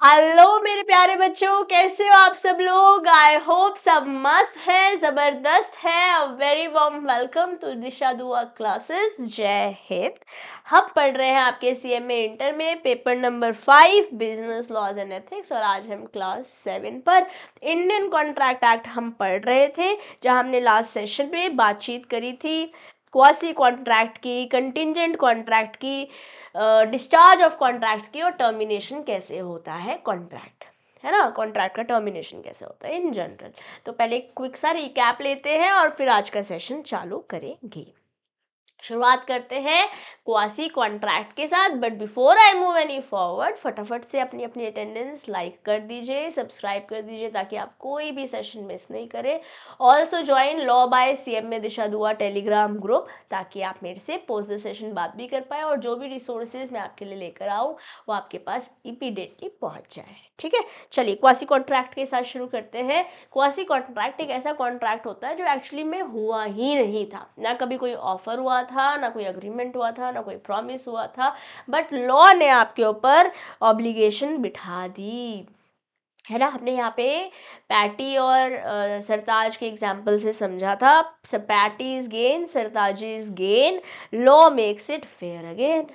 Hello मेरे प्यारे बच्चों, कैसे हो आप सब लोग। आई होप सब मस्त है, जबरदस्त है। Very warm welcome to Disha Dua classes. जय हिंद। हम पढ़ रहे हैं आपके सीएमए इंटर में paper number 5 business laws and ethics, और आज हम क्लास 7 पर इंडियन कॉन्ट्रैक्ट एक्ट हम पढ़ रहे थे, जहां हमने लास्ट सेशन में बातचीत करी थी क्वासी कॉन्ट्रैक्ट की, कंटिंजेंट कॉन्ट्रैक्ट की, डिस्चार्ज ऑफ कॉन्ट्रैक्ट्स की, और टर्मिनेशन कैसे होता है कॉन्ट्रैक्ट, है ना। कॉन्ट्रैक्ट का टर्मिनेशन कैसे होता है इन जनरल। तो पहले क्विक सा रिकैप लेते हैं और फिर आज का सेशन चालू करेंगे। शुरुआत करते हैं क्वासी कॉन्ट्रैक्ट के साथ, but before I move any forward, फटाफट से अपनी अपनी अटेंडेंस लाइक कर दीजिए, सब्सक्राइब कर दीजिए, ताकि आप कोई भी सेशन मिस नहीं करें। Also join law by CMA Disha Dua Telegram group, ताकि आप मेरे से पोस्ट द सेशन बात भी कर पाए और जो भी रिसोर्सेज मैं आपके लिए लेकर आऊँ वो आपके पास इमीडिएटली पहुँच जाए। ठीक है, चलिए क्वासी कॉन्ट्रैक्ट के साथ शुरू करते हैं। क्वासी कॉन्ट्रैक्ट एक ऐसा कॉन्ट्रैक्ट होता है जो एक्चुअली में हुआ ही नहीं था, ना कभी कोई ऑफर हुआ था, ना कोई अग्रीमेंट हुआ था, ना कोई प्रॉमिस हुआ था, बट लॉ ने आपके ऊपर ऑब्लिगेशन बिठा दी, है ना। हमने यहाँ पे पैटी और सरताज के एग्जाम्पल से समझा था। Patty is gain, Sartaj is gain, law makes it fair again.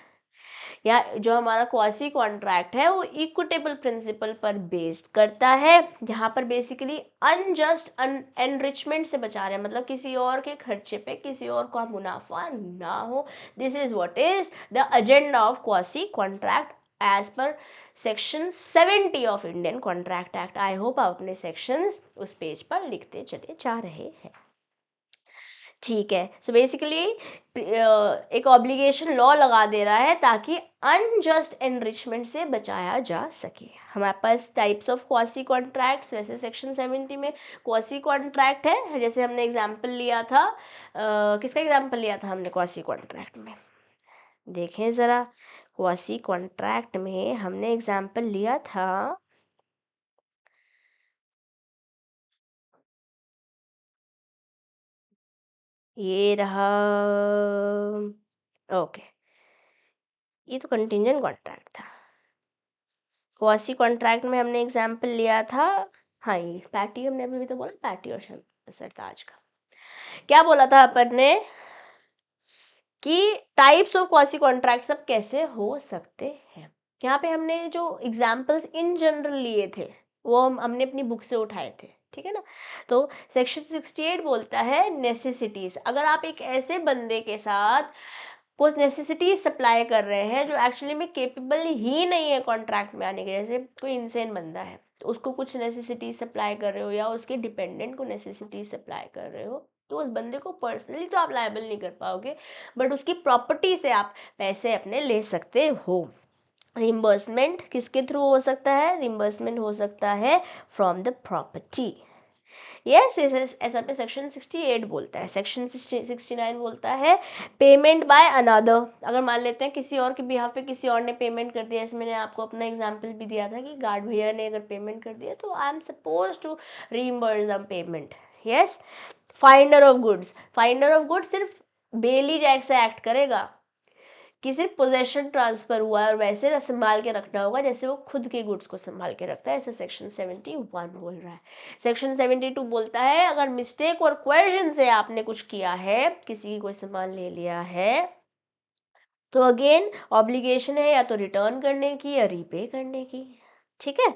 या जो हमारा क्वासी कॉन्ट्रैक्ट है वो इक्विटेबल प्रिंसिपल पर बेस्ड करता है, जहाँ पर बेसिकली अनजस्ट एनरिचमेंट से बचा रहे हैं, मतलब किसी और के खर्चे पे किसी और का मुनाफा ना हो। This is what is the agenda of quasi contract as per section 70 of Indian contract act. I hope आप अपने सेक्शंस उस पेज पर लिखते चले जा रहे हैं। ठीक है, सो बेसिकली एक ऑब्लिगेशन लॉ लगा दे रहा है ताकि अनजस्ट एनरिचमेंट से बचाया जा सके। हमारे पास टाइप्स ऑफ क्वासी कॉन्ट्रैक्ट्स, वैसे सेक्शन 70 में क्वासी कॉन्ट्रैक्ट है, जैसे हमने एग्जांपल लिया था, किसका एग्जांपल लिया था हमने क्वासी कॉन्ट्रैक्ट में, देखें ज़रा। क्वासी कॉन्ट्रैक्ट में हमने एग्जांपल लिया था, ये रहा। ओके, ये तो कंटिंजेंट कॉन्ट्रैक्ट था। क्वासी कॉन्ट्रैक्ट में हमने एग्जाम्पल लिया था, हाँ ये पैटी, हमने अभी भी तो बोला पैटी और सरताज का। क्या बोला था अपन ने कि टाइप्स ऑफ क्वासी कॉन्ट्रैक्ट सब कैसे हो सकते हैं। यहाँ पे हमने जो एग्जाम्पल्स इन जनरल लिए थे वो हमने अपनी बुक से उठाए थे, ठीक है ना। तो सेक्शन 68 बोलता है नेसेसिटीज। अगर आप एक ऐसे बंदे के साथ कुछ नेसेसिटीज सप्लाई कर रहे हैं जो एक्चुअली में केपेबल ही नहीं है कॉन्ट्रैक्ट में आने के, जैसे कोई इंसेन बंदा है तो उसको कुछ नेसेसिटीज सप्लाई कर रहे हो, या उसके डिपेंडेंट को नेसेसिटीज सप्लाई कर रहे हो, तो उस बंदे को पर्सनली तो आप लायबल नहीं कर पाओगे, बट उसकी प्रॉपर्टी से आप पैसे अपने ले सकते हो। रिम्बर्समेंट किसके थ्रू हो सकता है? रिम्बर्समेंट हो सकता है फ्रॉम द प्रॉपर्टी। यस, ऐसा पे सेक्शन 68 बोलता है। सेक्शन 69 बोलता है पेमेंट बाय अनदर। अगर मान लेते हैं किसी और के बिहाफ पे किसी और ने पेमेंट कर दिया, जैसे मैंने आपको अपना एग्जांपल भी दिया था कि गार्ड भैया ने अगर पेमेंट कर दिया तो I am suppose to reimburse the payment. Yes, finder of goods. Finder of goods सिर्फ बेली जैसे एक्ट करेगा कि सिर्फ पोजेशन ट्रांसफर हुआ है और वैसे संभाल के रखना होगा जैसे वो खुद के गुड्स को संभाल के रखता है, ऐसे सेक्शन 71 बोल रहा है। सेक्शन 72 बोलता है अगर मिस्टेक और क्वेश्चन से आपने कुछ किया है, किसी की कोई सामान ले लिया है, तो अगेन ऑब्लिगेशन है या तो रिटर्न करने की या रीपे करने की। ठीक है,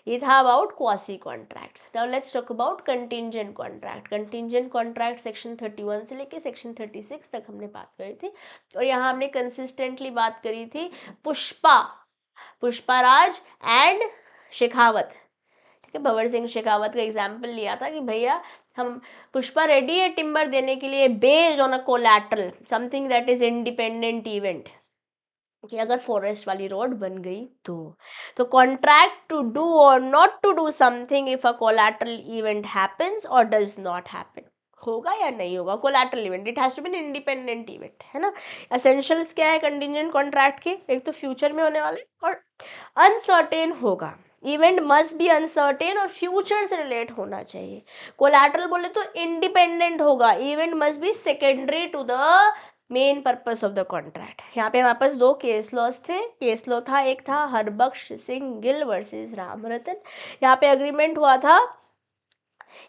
ये था about quasi contracts. Now let's talk about contingent contract. Contingent contract section 31 से लेके सेक्शन 36 तक हमने बात करी थी, और यहाँ हमने कंसिस्टेंटली बात करी थी पुष्पाराज एंड शेखावत। ठीक है, भंवर सिंह शेखावत का एग्जाम्पल लिया था कि भैया हम पुष्पा रेडी है टिम्बर देने के लिए based on a collateral something that is independent event, कि अगर फॉरेस्ट वाली रोड बन गई तो कॉन्ट्रैक्ट टू डू और not to do something if a collateral event happens और डज नॉट हैपन, होगा या नहीं होगा। Collateral event it has to be an independent event, है ना। एसेंशियल्स क्या है कंटिंजेंट कॉन्ट्रैक्ट के? एक तो फ्यूचर में होने वाले और अनसर्टेन होगा। इवेंट मस्ट बी अनसर्टेन और फ्यूचर से रिलेट होना चाहिए। कोलैटरल बोले तो इंडिपेंडेंट होगा, event must be secondary to the main purpose of the contract. यहाँ पे हमारे पास दो केस लॉस थे। केस लॉ था, एक था हरबख्श सिंह गिल वर्सेस रामरतन। यहाँ पे अग्रीमेंट हुआ था,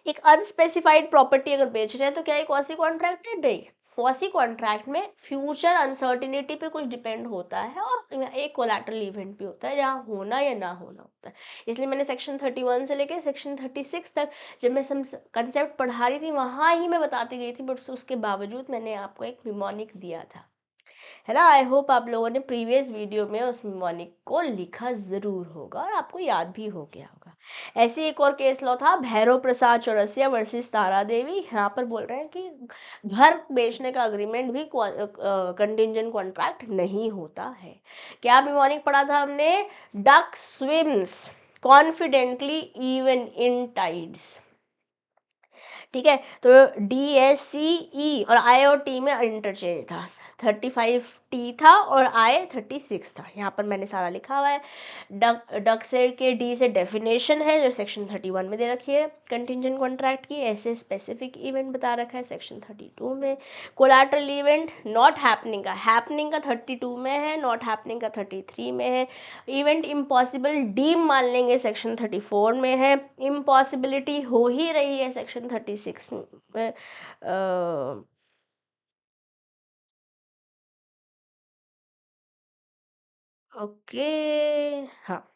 एक अनस्पेसिफाइड प्रॉपर्टी अगर बेच रहे हैं तो क्या एक क्वासी कॉन्ट्रैक्ट है? नहीं। क्वासी कॉन्ट्रैक्ट में फ्यूचर अनसर्टिनिटी पे कुछ डिपेंड होता है और एक कोलैटरल इवेंट भी होता है जहाँ होना या ना होना होता है। इसलिए मैंने सेक्शन 31 से लेकर सेक्शन 36 तक जब मैं सम कंसेप्ट पढ़ा रही थी वहाँ ही मैं बताती गई थी, बट उसके बावजूद मैंने आपको एक निमोनिक दिया था, है ना। आई होप आप लोगों ने प्रीवियस वीडियो में उस निमोनिक को लिखा ज़रूर होगा और आपको याद भी हो गया होगा। ऐसे एक और केस लॉ था भैरव प्रसाद चौरसिया वर्सेस तारा देवी। यहाँ पर बोल रहे हैं कि घर बेचने का अग्रीमेंट भी कंटिंजेंट कॉन्ट्रैक्ट नहीं होता है। क्या निमोनिक पढ़ा था हमने? Duck swims confidently even in tides. ठीक है, तो DSCE और I और T में इंटरचेंज था। 35T था और I 36 था। यहाँ पर मैंने सारा लिखा हुआ है। डक से के D से डेफिनेशन है जो सेक्शन 31 में दे रखी है कंटिंजेंट कॉन्ट्रैक्ट की, ऐसे स्पेसिफिक इवेंट बता रखा है सेक्शन 32 में। कोलैटरल इवेंट नॉट हैपनिंग का 32 में है, नॉट हैपनिंग का 33 में है। इवेंट इम्पॉसिबल डीम मान लेंगे सेक्शन 34 में है। इम्पॉसिबिलिटी हो ही रही है सेक्शन 36 में। ओके, हाँ,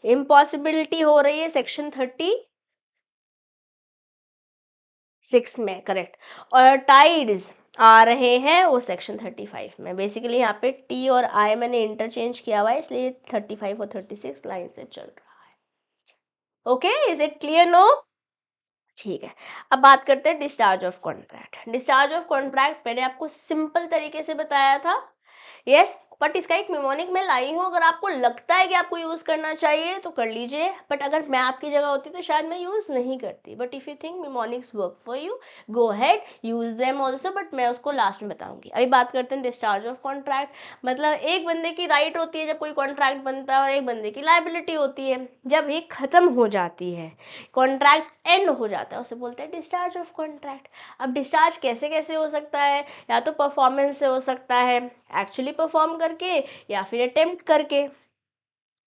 इम्पॉसिबिलिटी हो रही है सेक्शन 36 में, करेक्ट। और टाइड्स आ रहे हैं वो सेक्शन 35 में। बेसिकली यहाँ पे टी और आई मैंने इंटरचेंज किया हुआ है, इसलिए 35 और 36 लाइन से चल रहा है। Okay, is it clear no? ठीक है, अब बात करते हैं discharge of contract. Discharge of contract मैंने आपको सिंपल तरीके से बताया था, यस, बट इसका एक निमोनिक मैं लाई हूँ। अगर आपको लगता है कि आपको यूज़ करना चाहिए तो कर लीजिए, बट अगर मैं आपकी जगह होती तो शायद मैं यूज़ नहीं करती। But if you think mnemonics work for you, go had use them also, but मैं उसको लास्ट में बताऊंगी। अभी बात करते हैं डिस्चार्ज ऑफ कॉन्ट्रैक्ट। मतलब एक बंदे की राइट होती है जब कोई कॉन्ट्रैक्ट बनता है और एक बंदे की लाइबिलिटी होती है जब ये खत्म हो जाती है, कॉन्ट्रैक्ट एंड हो जाता है, उसे बोलते हैं डिस्चार्ज ऑफ कॉन्ट्रैक्ट। अब डिस्चार्ज कैसे कैसे हो सकता है? या तो परफॉर्मेंस से हो सकता है, एक्चुअली परफॉर्म करके, या फिर अटेम्प्ट करके,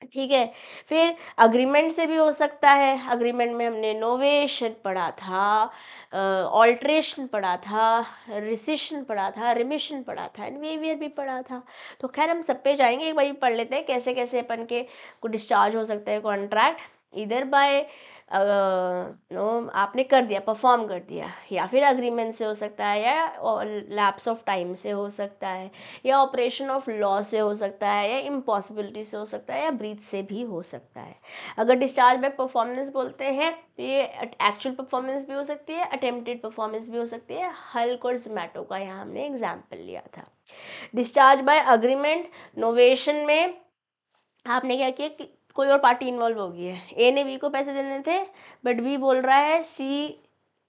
ठीक है। फिर अग्रीमेंट से भी हो सकता है। अग्रीमेंट में हमने नोवेशन पढ़ा था, ऑल्ट्रेशन पढ़ा था, रिसिशन पढ़ा था, रिमिशन पढ़ा था, एंड वेवियर भी पढ़ा था। तो खैर हम सब पे जाएंगे, एक बार पढ़ लेते हैं कैसे कैसे अपन के को डिस्चार्ज हो सकता है कॉन्ट्रैक्ट। इधर बाय नो आपने कर दिया, परफॉर्म कर दिया, या फिर अग्रीमेंट से हो सकता है, या लैप्स ऑफ टाइम से हो सकता है, या ऑपरेशन ऑफ लॉ से हो सकता है, या इम्पॉसिबिलिटी से हो सकता है, या ब्रीथ से भी हो सकता है। अगर डिस्चार्ज बाय परफॉर्मेंस बोलते हैं तो ये एक्चुअल परफॉर्मेंस भी हो सकती है, अटेम्प्टेड परफॉर्मेंस भी हो सकती है। हल्क और जोमेटो का यहाँ हमने एग्जाम्पल लिया था। डिस्चार्ज बाय अग्रीमेंट, नोवेशन में आपने क्या किया कि कोई और पार्टी इन्वॉल्व हो गई है, ए ने बी को पैसे देने थे बट बी बोल रहा है सी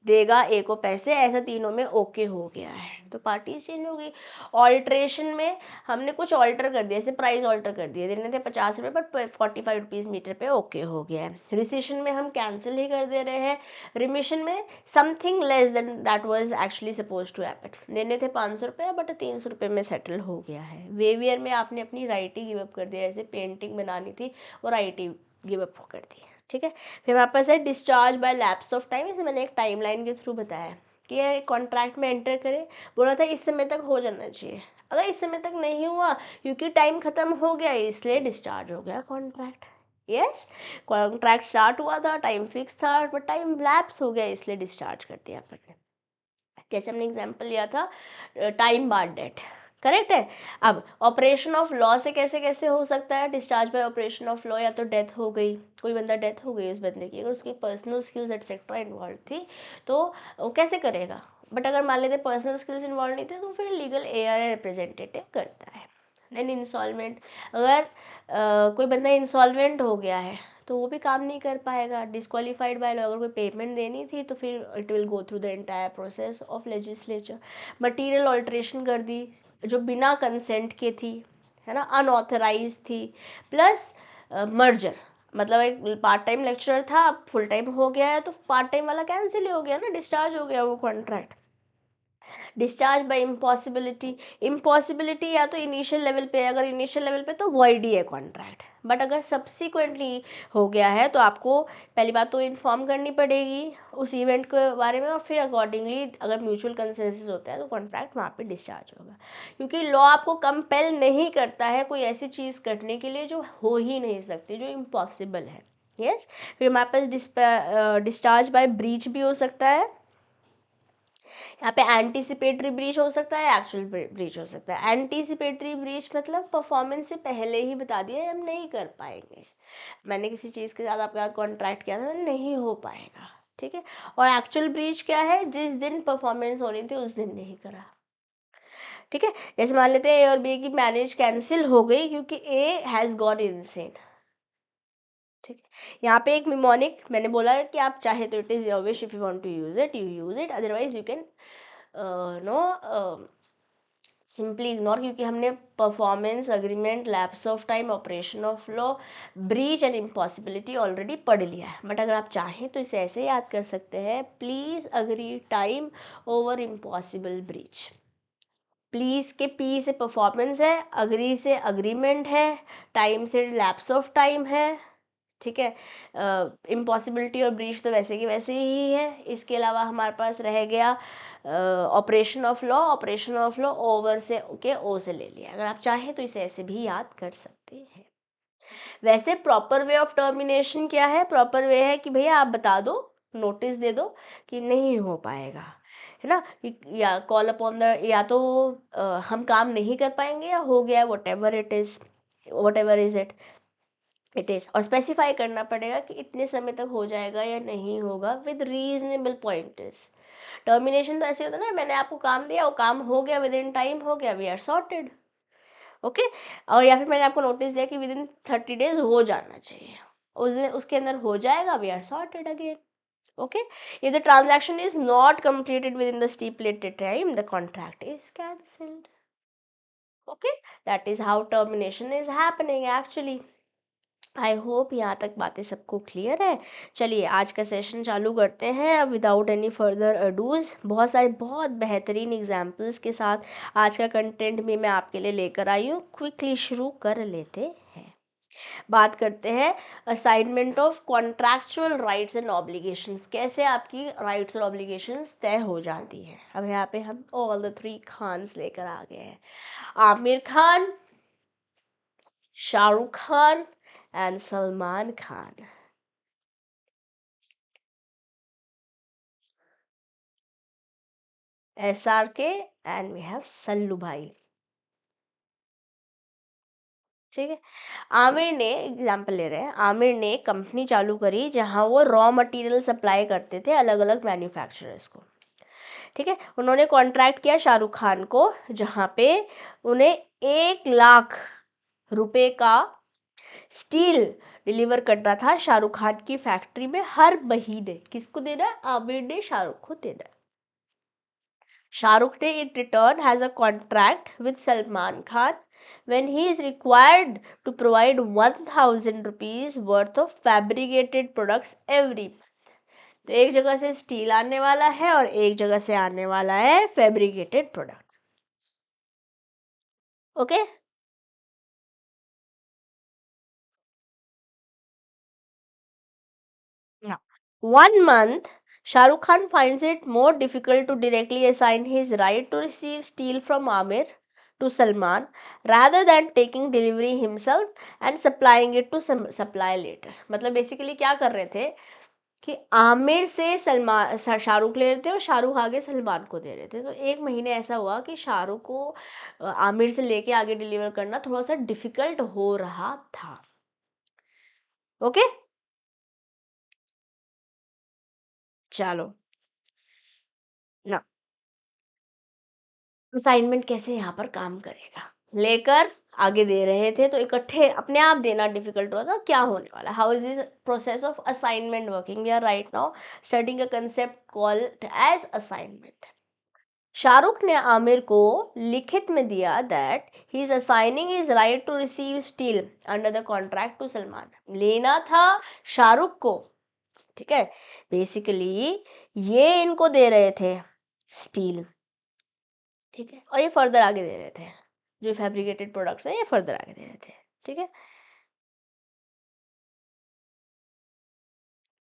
देगा ए को पैसे, ऐसा तीनों में ओके हो गया है तो पार्टी चेंज हो गई। ऑल्ट्रेशन में हमने कुछ ऑल्टर कर दिया, जैसे प्राइस ऑल्टर कर दिए, देने थे 50 रुपये बट 45 रुपीज़ मीटर पे ओके हो गया है। रिसिशन में हम कैंसिल ही कर दे रहे हैं। रिमिशन में something less than that was actually suppose to happen, देने थे 500 रुपये बट 300 रुपये में सेटल हो गया है। वेवियर में आपने अपनी राइट ही गिव अप कर दिया, जैसे पेंटिंग बनानी थी और राइट ही गिव अप कर दी, ठीक है। फिर हमारे पास है discharge by lapse of time. इसे मैंने एक टाइमलाइन के थ्रू बताया कि ये कॉन्ट्रैक्ट में एंटर करे, बोला था इस समय तक हो जाना चाहिए, अगर इस समय तक नहीं हुआ क्योंकि टाइम खत्म हो गया इसलिए डिस्चार्ज हो गया कॉन्ट्रैक्ट। यस, कॉन्ट्रैक्ट स्टार्ट हुआ था, टाइम फिक्स था, बट टाइम लैप्स हो गया इसलिए डिस्चार्ज कर दिया अपन ने। जैसे हमने एग्जाम्पल लिया था टाइम बार डेट, करेक्ट है। अब ऑपरेशन ऑफ लॉ से कैसे कैसे हो सकता है discharge by operation of law? या तो डेथ हो गई, कोई बंदा डेथ हो गई उस बंदे की, अगर उसकी पर्सनल स्किल्स एटसेट्रा इन्वॉल्व थी तो वो कैसे करेगा। बट अगर मान लेते पर्सनल स्किल्स इन्वॉल्व नहीं थे तो फिर लीगल AR रिप्रेजेंटेटिव करता है। देन इंसॉल्वेंट, अगर कोई बंदा इंसॉल्वेंट हो गया है तो वो भी काम नहीं कर पाएगा, डिस्क्वालीफाइड बाय लॉ। अगर कोई पेमेंट देनी थी तो फिर it will go through the entire process of legislature. Material alteration कर दी जो बिना कंसेंट के थी, है ना, अनऑथराइज थी। प्लस मर्जर, मतलब एक पार्ट टाइम लेक्चरर था अब फुल टाइम हो गया है तो पार्ट टाइम वाला कैंसिल हो गया ना, डिस्चार्ज हो गया वो contract. Discharge by impossibility, impossibility या तो इनिशियल लेवल पे, अगर इनिशियल लेवल पे तो वॉइड ही है कॉन्ट्रैक्ट, बट अगर सब्सिक्वेंटली हो गया है तो आपको पहली बात तो इन्फॉर्म करनी पड़ेगी उस इवेंट के बारे में, और फिर अकॉर्डिंगली अगर म्यूचुअल कंसेंसस होता है तो कॉन्ट्रैक्ट वहाँ पे डिस्चार्ज होगा, क्योंकि लॉ आपको कंपेल नहीं करता है कोई ऐसी चीज़ करने के लिए जो हो ही नहीं सकती, जो इम्पॉसिबल है। यस, फिर हमारे पास डिस्चार्ज बाय ब्रीच भी हो सकता है, यहाँ पे एंटीसिपेटरी ब्रीच हो सकता है, एक्चुअल ब्रीच हो सकता है। एंटीसिपेटरी ब्रीच मतलब परफॉर्मेंस से पहले ही बता दिया हम नहीं कर पाएंगे, मैंने किसी चीज़ के साथ आपके साथ कॉन्ट्रैक्ट किया था, नहीं हो पाएगा, ठीक है। और एक्चुअल ब्रीच क्या है, जिस दिन परफॉर्मेंस होनी थी उस दिन नहीं करा, ठीक है। जैसे मान लेते हैं ए और बी की मैरिज कैंसिल हो गई क्योंकि ए हैज़ गॉन इनसेन, ठीक है। यहाँ पे एक मिमोनिक मैंने बोला है कि आप चाहे तो it is your wish, if you want to use it you use it, otherwise you can no simply ignore, क्योंकि हमने performance agreement, lapse of time, operation of law, breach and impossibility already पढ़ लिया है। But अगर आप चाहें तो इसे ऐसे याद कर सकते हैं, please agree time over impossible breach. Please के पी से परफॉर्मेंस है, अग्री से अग्रीमेंट है, टाइम से लैप्स ऑफ टाइम है, ठीक है। इम्पॉसिबिलिटी और ब्रीच तो वैसे की वैसे ही है। इसके अलावा हमारे पास रह गया operation of law, operation of law over से ओके ओ से ले लिया, अगर आप चाहें तो इसे ऐसे भी याद कर सकते हैं। वैसे प्रॉपर वे ऑफ टर्मिनेशन क्या है, प्रॉपर वे है कि भैया आप बता दो, नोटिस दे दो कि नहीं हो पाएगा, है ना, या कॉल अपॉन द, या तो हम काम नहीं कर पाएंगे या हो गया, what ever it is, what ever is it is, और स्पेसिफाई करना पड़ेगा कि इतने समय तक हो जाएगा या नहीं होगा विद रीजनेबल पॉइंटर्स। टर्मिनेशन तो ऐसे होता है ना, मैंने आपको काम दिया, वो काम हो गया, विद इन टाइम हो गया, वी आर सॉर्टेड, ओके। और या फिर मैंने आपको नोटिस दिया कि विद इन 30 days हो जाना चाहिए, उस दिन उसके अंदर हो जाएगा, we are sorted again, okay. If the transaction is not completed within the stipulated time, the contract is cancelled, okay। that is how termination is happening actually। I hope यहाँ तक बातें सबको क्लियर है। चलिए आज का सेशन चालू करते हैं अब विदाउट एनी फर्दर अडूज, बहुत सारे बहुत बेहतरीन एग्जाम्पल्स के साथ आज का कंटेंट भी मैं आपके लिए लेकर आई हूँ। क्विकली शुरू कर लेते हैं, बात करते हैं assignment of contractual rights and obligations, कैसे आपकी राइट्स और ऑब्लिगेशंस तय हो जाती हैं। अब यहाँ पे हम ऑल द 3 खान्स लेकर आ गए हैं, Aamir Khan, Shahrukh Khan and Salman Khan. SRK and we have Sallu भाई, ठीक है। आमिर ने एग्जाम्पल ले रहे हैं, आमिर ने कंपनी चालू करी जहां वो रॉ मटेरियल सप्लाई करते थे अलग अलग मैन्युफैक्चरर्स को, ठीक है। उन्होंने कॉन्ट्रैक्ट किया शाहरुख खान को जहां पे उन्हें 1 लाख रुपए का स्टील डिलीवर करना था शाहरुख खान की फैक्ट्री में हर महीने। किसको देना है, आमिर ने शाहरुख को देना है। Shahrukh in return has a contract with Salman Khan when he is required to provide 1000 rupees worth of fabricated products every month। तो एक जगह से स्टील आने वाला है और एक जगह से आने वाला है fabricated product, okay. Now, 1 month, Shah Rukh Khan finds it more difficult to directly assign his right to receive steel from Amir to Salman rather than taking delivery himself and supplying it to supply later। मतलब basically क्या कर रहे थे कि आमिर से सलमान शाहरुख ले रहे थे और शाहरुख आगे सलमान को दे रहे थे। तो एक महीने ऐसा हुआ कि शाहरुख को आमिर से लेके आगे डिलीवर करना थोड़ा सा डिफिकल्ट हो रहा था, ओके। चलो ना, असाइनमेंट कैसे यहाँ पर काम करेगा, लेकर आगे दे रहे थे तो इकट्ठे अपने आप देना डिफिकल्ट होता, क्या होने वाला, how is this process of assignment working, we are right now studying a concept called as assignment. Shahrukh ने आमिर को लिखित में दिया that he is assigning his right to receive steel under the contract to Salman, लेना था शाहरुख को, ठीक है। बेसिकली ये इनको दे रहे थे स्टील, ठीक है, और ये फर्दर आगे दे रहे थे, जो फैब्रिकेटेड प्रोडक्ट्स हैं ये फर्दर आगे दे रहे थे, ठीक है।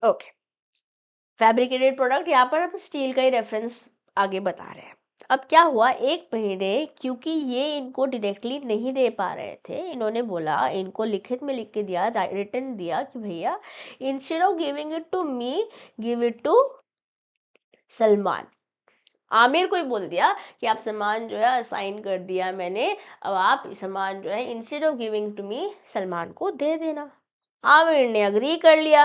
ओके, फैब्रिकेटेड प्रोडक्ट, यहाँ पर हम स्टील का ही रेफरेंस आगे बता रहे हैं। अब क्या हुआ, एक महीने क्योंकि ये इनको डायरेक्टली नहीं दे पा रहे थे, इन्होंने बोला, इनको लिखित में लिख के दिया, रिटर्न दिया कि भैया instead of giving it to me, give it to Salman. Aamir को ही बोल दिया कि आप सामान जो है असाइन कर दिया मैंने, अब आप सामान जो है instead of giving to me Salman को दे देना। आमिर ने अग्री कर लिया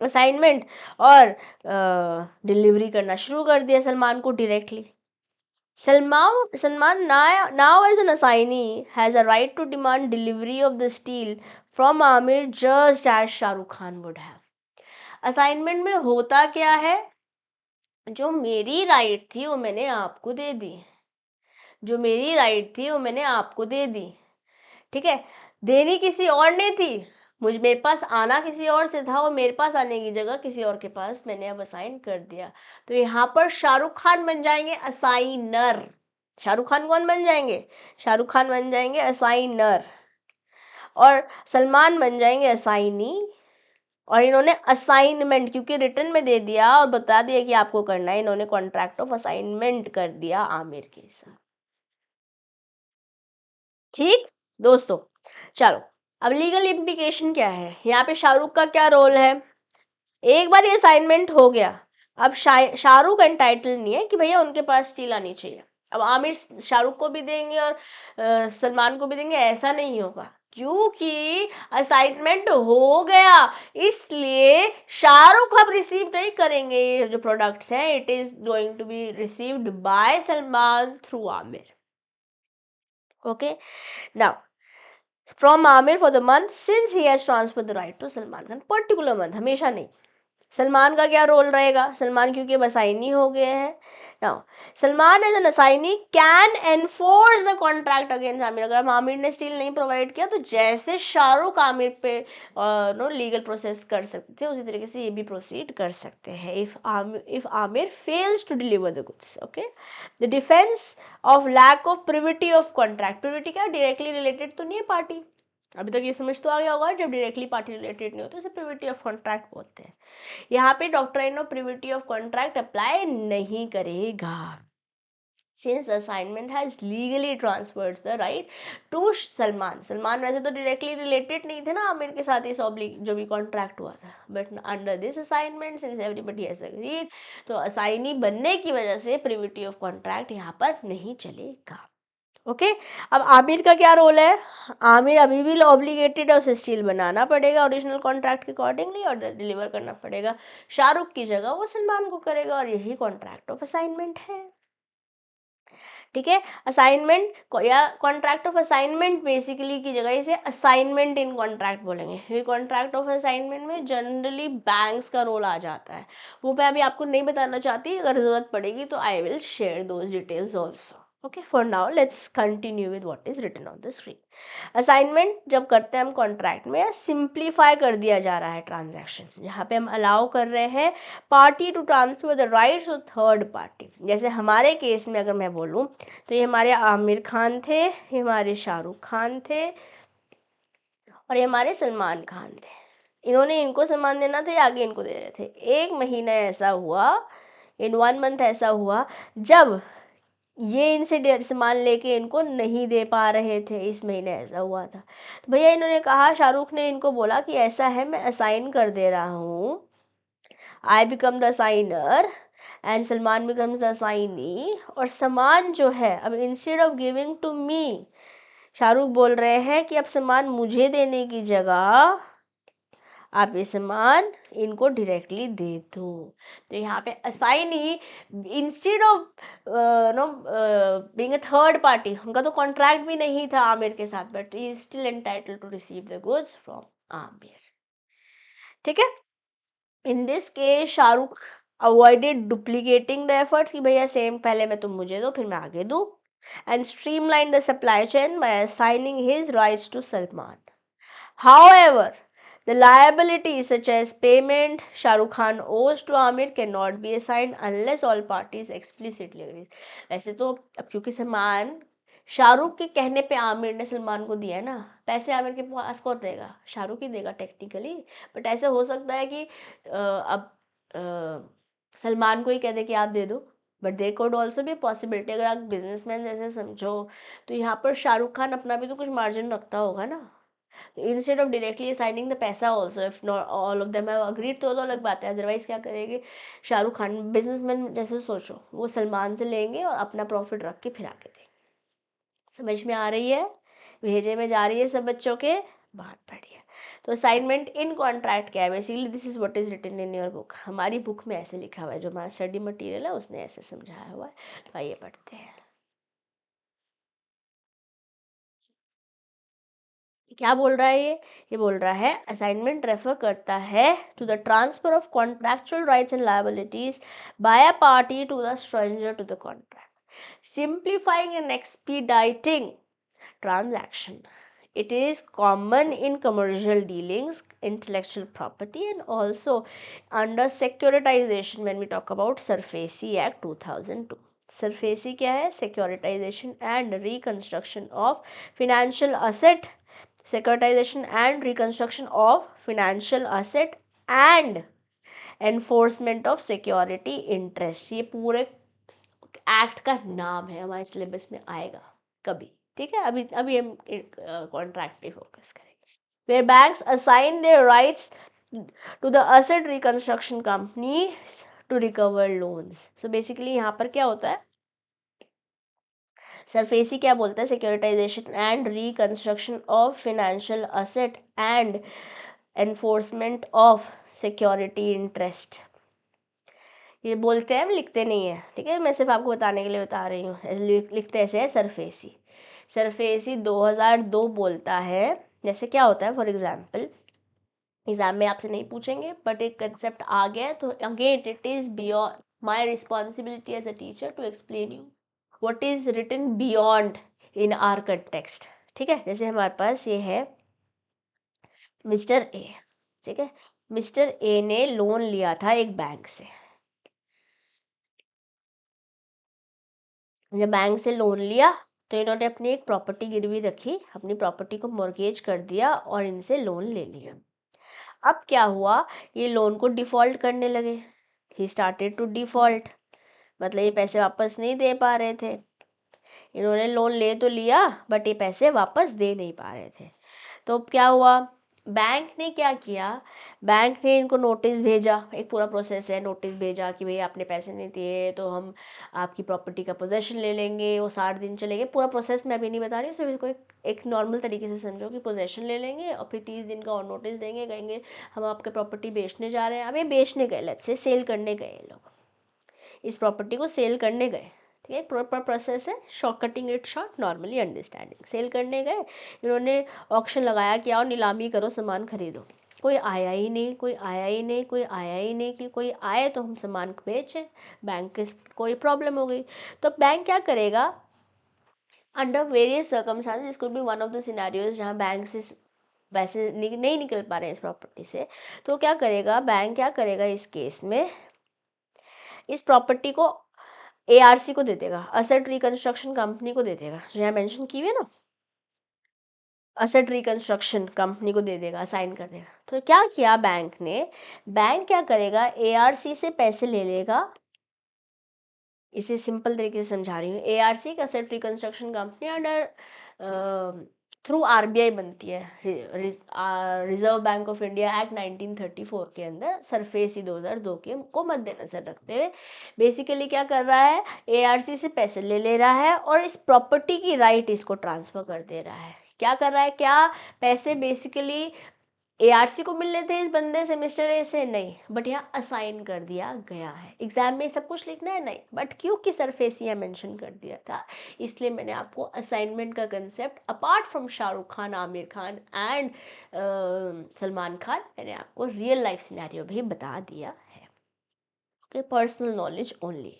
असाइनमेंट और डिलीवरी करना शुरू कर दिया सलमान को directly. Salman now as an assignee has a right to demand delivery of the steel from Amir just as Shah Rukh Khan would have. Assignment में होता क्या है, जो मेरी राइट थी वो मैंने आपको दे दी, जो मेरी राइट थी वो मैंने आपको दे दी, ठीक है। देनी किसी और ने थी, मेरे पास आना किसी और से था, वो मेरे पास आने की जगह किसी और के पास मैंने अब असाइन कर दिया। तो यहाँ पर शाहरुख खान बन जाएंगे असाइनर। शाहरुख खान कौन बन जाएंगे, शाहरुख खान बन जाएंगे असाइनर, और सलमान बन जाएंगे असाइनी। और इन्होंने असाइनमेंट क्योंकि रिटर्न में दे दिया और बता दिया कि आपको करना है, इन्होंने कॉन्ट्रैक्ट ऑफ असाइनमेंट कर दिया आमिर के साथ। ठीक दोस्तों, चलो अब लीगल इम्प्लीकेशन क्या है, यहाँ पे शाहरुख का क्या रोल है। एक बार ये असाइनमेंट हो गया, अब शाहरुख एंटाइटल नहीं है कि भैया उनके पास स्टील आनी चाहिए। अब आमिर शाहरुख को भी देंगे और सलमान को भी देंगे, ऐसा नहीं होगा, क्योंकि असाइनमेंट हो गया, इसलिए शाहरुख अब रिसीव नहीं करेंगे ये जो प्रोडक्ट्स हैं, it is going to be received by Salman through Aamir. Okay, now from Amir for the month since he has transferred the right to Salman Khan, particular month, हमेशा नहीं। सलमान का क्या रोल रहेगा, सलमान क्योंकि अब असाइनी हो गए हैं। Now Salman as an assignee can enforce the contract against Aamir. अगर आमिर ने स्टील नहीं प्रोवाइड किया तो जैसे शाहरुख आमिर पे नो लीगल प्रोसेस कर सकते थे, उसी तरीके से ये भी प्रोसीड कर सकते हैं if Aamir fails to deliver the goods. Okay, the defence of lack of privity of contract, privity क्या, डायरेक्टली रिलेटेड तो नहीं है पार्टी, अभी तक ये समझ तो आ गया होगा, जब डायरेक्टली पार्टी रिलेटेड नहीं होते उसे प्रिविटी ऑफ कॉन्ट्रैक्ट बोलते हैं। यहाँ पे doctrine of privity of contract apply नहीं करेगा, since assignment has legally transferred the right to Salman. Salman वैसे तो डायरेक्टली रिलेटेड नहीं थे ना आमिर के साथ इस ऑब्लिक जो भी कॉन्ट्रैक्ट हुआ था, but under this assignment since everybody has agreed, तो असाइनी बनने की वजह से प्रिविटी ऑफ कॉन्ट्रैक्ट यहाँ पर नहीं चलेगा। ओके, अब आमिर का क्या रोल है, आमिर अभी भी ऑब्लिगेटेड है, उसे स्टील बनाना पड़ेगा ओरिजिनल कॉन्ट्रैक्ट के अकॉर्डिंगली और डिलीवर करना पड़ेगा। शाहरुख की जगह वो सलमान को करेगा और यही कॉन्ट्रैक्ट ऑफ असाइनमेंट है। ठीक है, असाइनमेंट या कॉन्ट्रैक्ट ऑफ असाइनमेंट बेसिकली की जगह इसे असाइनमेंट इन कॉन्ट्रैक्ट बोलेंगे, क्योंकि कॉन्ट्रैक्ट ऑफ असाइनमेंट में जनरली बैंक्स का रोल आ जाता है, वो मैं अभी आपको नहीं बताना चाहती, अगर ज़रूरत पड़ेगी तो I will share those details also. Okay, for now let's continue with what is written on the screen. Assignment जब करते हैं हम कॉन्ट्रैक्ट में, सिंप्लीफाई कर दिया जा रहा है ट्रांजैक्शन, जहाँ पे हम अलाउ कर रहे हैं party to transfer the rights to third party. जैसे हमारे केस में अगर मैं बोलूँ तो ये हमारे आमिर खान थे, ये हमारे शाहरुख खान थे और ये हमारे सलमान खान थे। इन्होंने इनको सम्मान देना था, आगे इनको दे रहे थे। एक महीना ऐसा हुआ, इन 1 मंथ ऐसा हुआ जब ये इनसे सामान लेके इनको नहीं दे पा रहे थे, इस महीने ऐसा हुआ था। तो भैया इन्होंने कहा, शाहरुख ने इनको बोला कि ऐसा है मैं असाइन कर दे रहा हूँ, I become the assignor and Salman becomes the assignee, और सामान जो है अब instead of giving to me, Shahrukh बोल रहे हैं कि अब सामान मुझे देने की जगह आप ये सामान इनको डायरेक्टली दे दो। तो यहाँ पे assignee instead of no being a third party, उनका तो कॉन्ट्रैक्ट भी नहीं था आमिर के साथ, but he is still entitled to receive the goods from Aamir. ठीक है, in this case Shahrukh avoided duplicating the efforts कि भैया सेम पहले मैं तुम मुझे दो फिर मैं आगे दूँ, and streamline the supply chain by assigning his rights to Salman. However, The liabilities such as payment Shah Rukh Khan owes to Amir cannot be assigned unless all parties explicitly agree. वैसे तो अब क्योंकि सलमान शाहरुख के कहने पे आमिर ने सलमान को दिया है ना, पैसे आमिर के पास कौन देगा, शाहरुख ही देगा टेक्निकली। बट ऐसे हो सकता है कि अब सलमान को ही कह दे कि आप दे दो, बट दे कोड ऑल्सो भी पॉसिबिलिटी। अगर आप बिजनेसमैन जैसे समझो तो यहाँ पर शाहरुख खान अपना भी तो कुछ मार्जिन रखता होगा ना। Instead of directly assigning the पैसा also, if not all of them have agreed तो अलग बात है, अदरवाइज क्या करेंगे शाहरुख खान, बिजनेसमैन जैसे सोचो, वो सलमान से लेंगे और अपना प्रॉफिट रख के फिर आके देंगे। समझ में आ रही है, भेजे में जा रही है सब बच्चों के, बहुत बढ़िया। तो असाइनमेंट इन कॉन्ट्रैक्ट क्या है, basically this is what is written in your book. हमारी बुक में ऐसे लिखा हुआ है, जो हमारा स्टडी मटेरियल है उसने ऐसे समझाया हुआ है। तो आइए पढ़ते हैं, क्या बोल रहा है ये बोल रहा है असाइनमेंट रेफर करता है to the transfer of contractual rights and liabilities by a party to the stranger to the contract, simplifying and expediting transaction. It is common in commercial dealings, intellectual property, and also under securitization when we talk about SARFAESI Act 2002. SARFAESI क्या है, securitization and reconstruction of financial asset, securitization and reconstruction of financial asset and enforcement of security interest। ये पूरे act का नाम है, हमारे syllabus में आएगा कभी, ठीक है। अभी हम कॉन्ट्रैक्ट पे फोकस करेंगे। Where banks assign their rights to the asset reconstruction company to recover loans. So basically यहाँ पर क्या होता है, सरफेसी क्या बोलता है, securitisation and reconstruction of financial asset and enforcement of security interest. ये बोलते हैं, लिखते नहीं है, ठीक है, मैं सिर्फ आपको बताने के लिए बता रही हूँ। लिखते ऐसे है सरफेसी, सरफेसी 2002 बोलता है। जैसे क्या होता है, फॉर एग्जांपल एग्जाम में आपसे नहीं पूछेंगे बट एक कंसेप्ट आ गया तो again it is beyond my responsibility as a teacher to explain you what is written beyond in our context. ठीक है, जैसे हमारे पास ये है मिस्टर ए, ठीक है, मिस्टर ए ने लोन लिया था एक बैंक से। जब बैंक से लोन लिया तो इन्होंने अपनी एक प्रॉपर्टी गिरवी रखी, अपनी प्रॉपर्टी को मॉर्गेज कर दिया और इनसे लोन ले लिया। अब क्या हुआ, ये लोन को डिफॉल्ट करने लगे, ही स्टार्टेड टू डिफॉल्ट, मतलब ये पैसे वापस नहीं दे पा रहे थे। इन्होंने लोन ले तो लिया बट ये पैसे वापस दे नहीं पा रहे थे। तो क्या हुआ, बैंक ने क्या किया, बैंक ने इनको नोटिस भेजा, एक पूरा प्रोसेस है, नोटिस भेजा कि भाई आपने पैसे नहीं दिए तो हम आपकी प्रॉपर्टी का पोजेशन ले लेंगे, वो 60 दिन चलेंगे। पूरा प्रोसेस मैं अभी नहीं बता रही हूँ, सिर्फ इसको एक नॉर्मल तरीके से समझो कि पोजेशन ले लेंगे और फिर 30 दिन का और नोटिस देंगे, कहेंगे हम आपके प्रॉपर्टी बेचने जा रहे हैं। अब ये बेचने गए, लेट्स से सेल करने गए, लोग इस प्रॉपर्टी को सेल करने गए, ठीक है, प्रॉपर प्रोसेस है, short cutting it short, normally understanding. Sale करने गए, इन्होंने ऑक्शन लगाया कि आओ नीलामी करो, सामान खरीदो। कोई आया ही नहीं, कोई आया ही नहीं, कोई आया ही नहीं, कि कोई आए तो हम सामान बेचें। बैंक के कोई प्रॉब्लम हो गई तो बैंक क्या करेगा, under various circumstances, this could be one of the scenarios जहाँ बैंक से वैसे नहीं निकल पा रहे हैं इस प्रॉपर्टी से, तो क्या करेगा बैंक, क्या करेगा इस केस में, इस प्रॉपर्टी को एआरसी को दे देगा, असेट रिकंस्ट्रक्शन कंपनी को दे देगा, जो यहाँ मेंशन की हुई है ना, असेट रिकंस्ट्रक्शन कंपनी को दे देगा, असाइन कर देगा। तो क्या किया बैंक ने, बैंक क्या करेगा, एआरसी से पैसे ले लेगा। इसे सिंपल तरीके से समझा रही हूँ, एआरसी का asset reconstruction company under through RBI बनती है, reserve bank of India act 1934 के अंदर, सरफेसी 2002 के को मद्देनजर रखते हुए बेसिकली क्या कर रहा है, एआरसी से पैसे ले रहा है और इस प्रॉपर्टी की राइट इसको ट्रांसफर कर दे रहा है। क्या कर रहा है, क्या पैसे बेसिकली एआरसी को मिलने थे इस बंदे से, मिस्टर ए से नहीं, बट यहाँ असाइन कर दिया गया है। एग्जाम में सब कुछ लिखना है नहीं, बट क्योंकि सरफेसिया मेंशन कर दिया था इसलिए मैंने आपको असाइनमेंट का concept apart from Shahrukh Khan, Aamir Khan and Salman Khan, मैंने आपको रियल लाइफ सिनेरियो भी बता दिया है। Okay, personal knowledge only.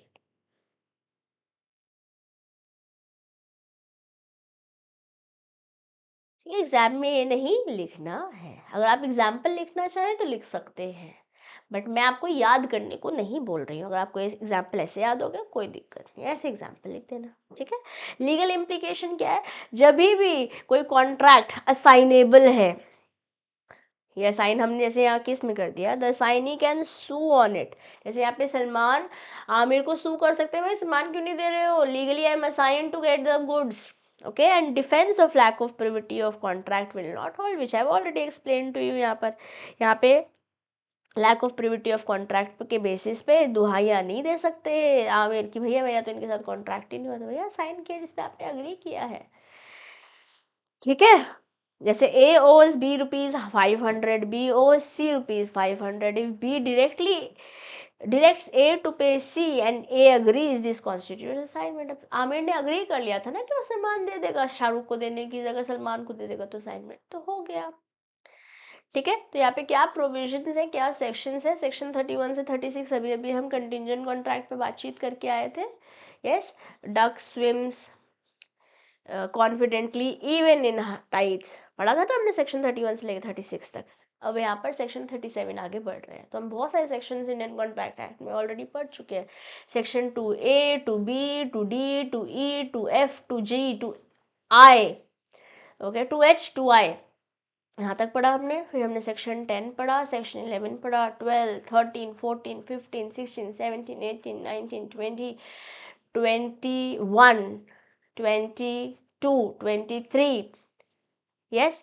Exam में ये नहीं लिखना है। अगर आप एग्जाम्पल लिखना चाहें तो लिख सकते हैं, बट मैं आपको याद करने को नहीं बोल रही हूँ। अगर आपको एग्जाम्पल ऐसे याद हो गया कोई दिक्कत नहीं, ऐसे एग्जाम्पल लिख देना, ठीक है। लीगल इम्प्लीकेशन क्या है? जब भी कोई कॉन्ट्रैक्ट असाइनेबल है, ये साइन हमने जैसे यहाँ किस में कर दिया, the assignee can sue on it. जैसे यहाँ पे सलमान आमिर को सू कर सकते हैं, भाई सलमान क्यों नहीं दे रहे हो, legally I am assign to get the goods, okay. And defence of lack of privity of contract will not hold, which I have already explain to you. यहाँ पे lack of privity of contract के basis पे दुहाइयाँ नहीं दे सकते आमिर की, भैया मेरा तो इनके साथ कॉन्ट्रैक्ट ही नहीं हुआ था, भैया साइन किया जिसपे आपने अग्री किया है, ठीक है। जैसे A owes B rupees 500, B owes C rupees 500. If B directs A to pay C and A agrees, this constitutes assignment. Aamir ने अग्री कर लिया था ना कि वो सलमान दे देगा, शाहरुख को देने की जगह सलमान को दे देगा, तो असाइनमेंट तो हो गया, ठीक है। तो यहाँ पे क्या प्रोविजंस है, क्या सेक्शंस है, सेक्शन 31 से 36 अभी अभी हम कंटिंजेंट कॉन्ट्रैक्ट पे बातचीत करके आए थे। Yes, duck swims confidently even in tights पढ़ा था ना हमने सेक्शन 31 से लेकर 36 तक। अब यहाँ पर सेक्शन 37 आगे बढ़ रहे हैं, तो हम बहुत सारे सेक्शंस इंडियन कॉन्ट्रैक्ट एक्ट में ऑलरेडी पढ़ चुके हैं। Section 2A two B two D two E two F two G two I, okay, two H two I, यहाँ तक पढ़ा हमने। फिर हमने सेक्शन 10 पढ़ा, सेक्शन 11 पढ़ा, 12, 13, 14, 15, 16, 17, 18, 19, 20, 21, 22, 23, yes,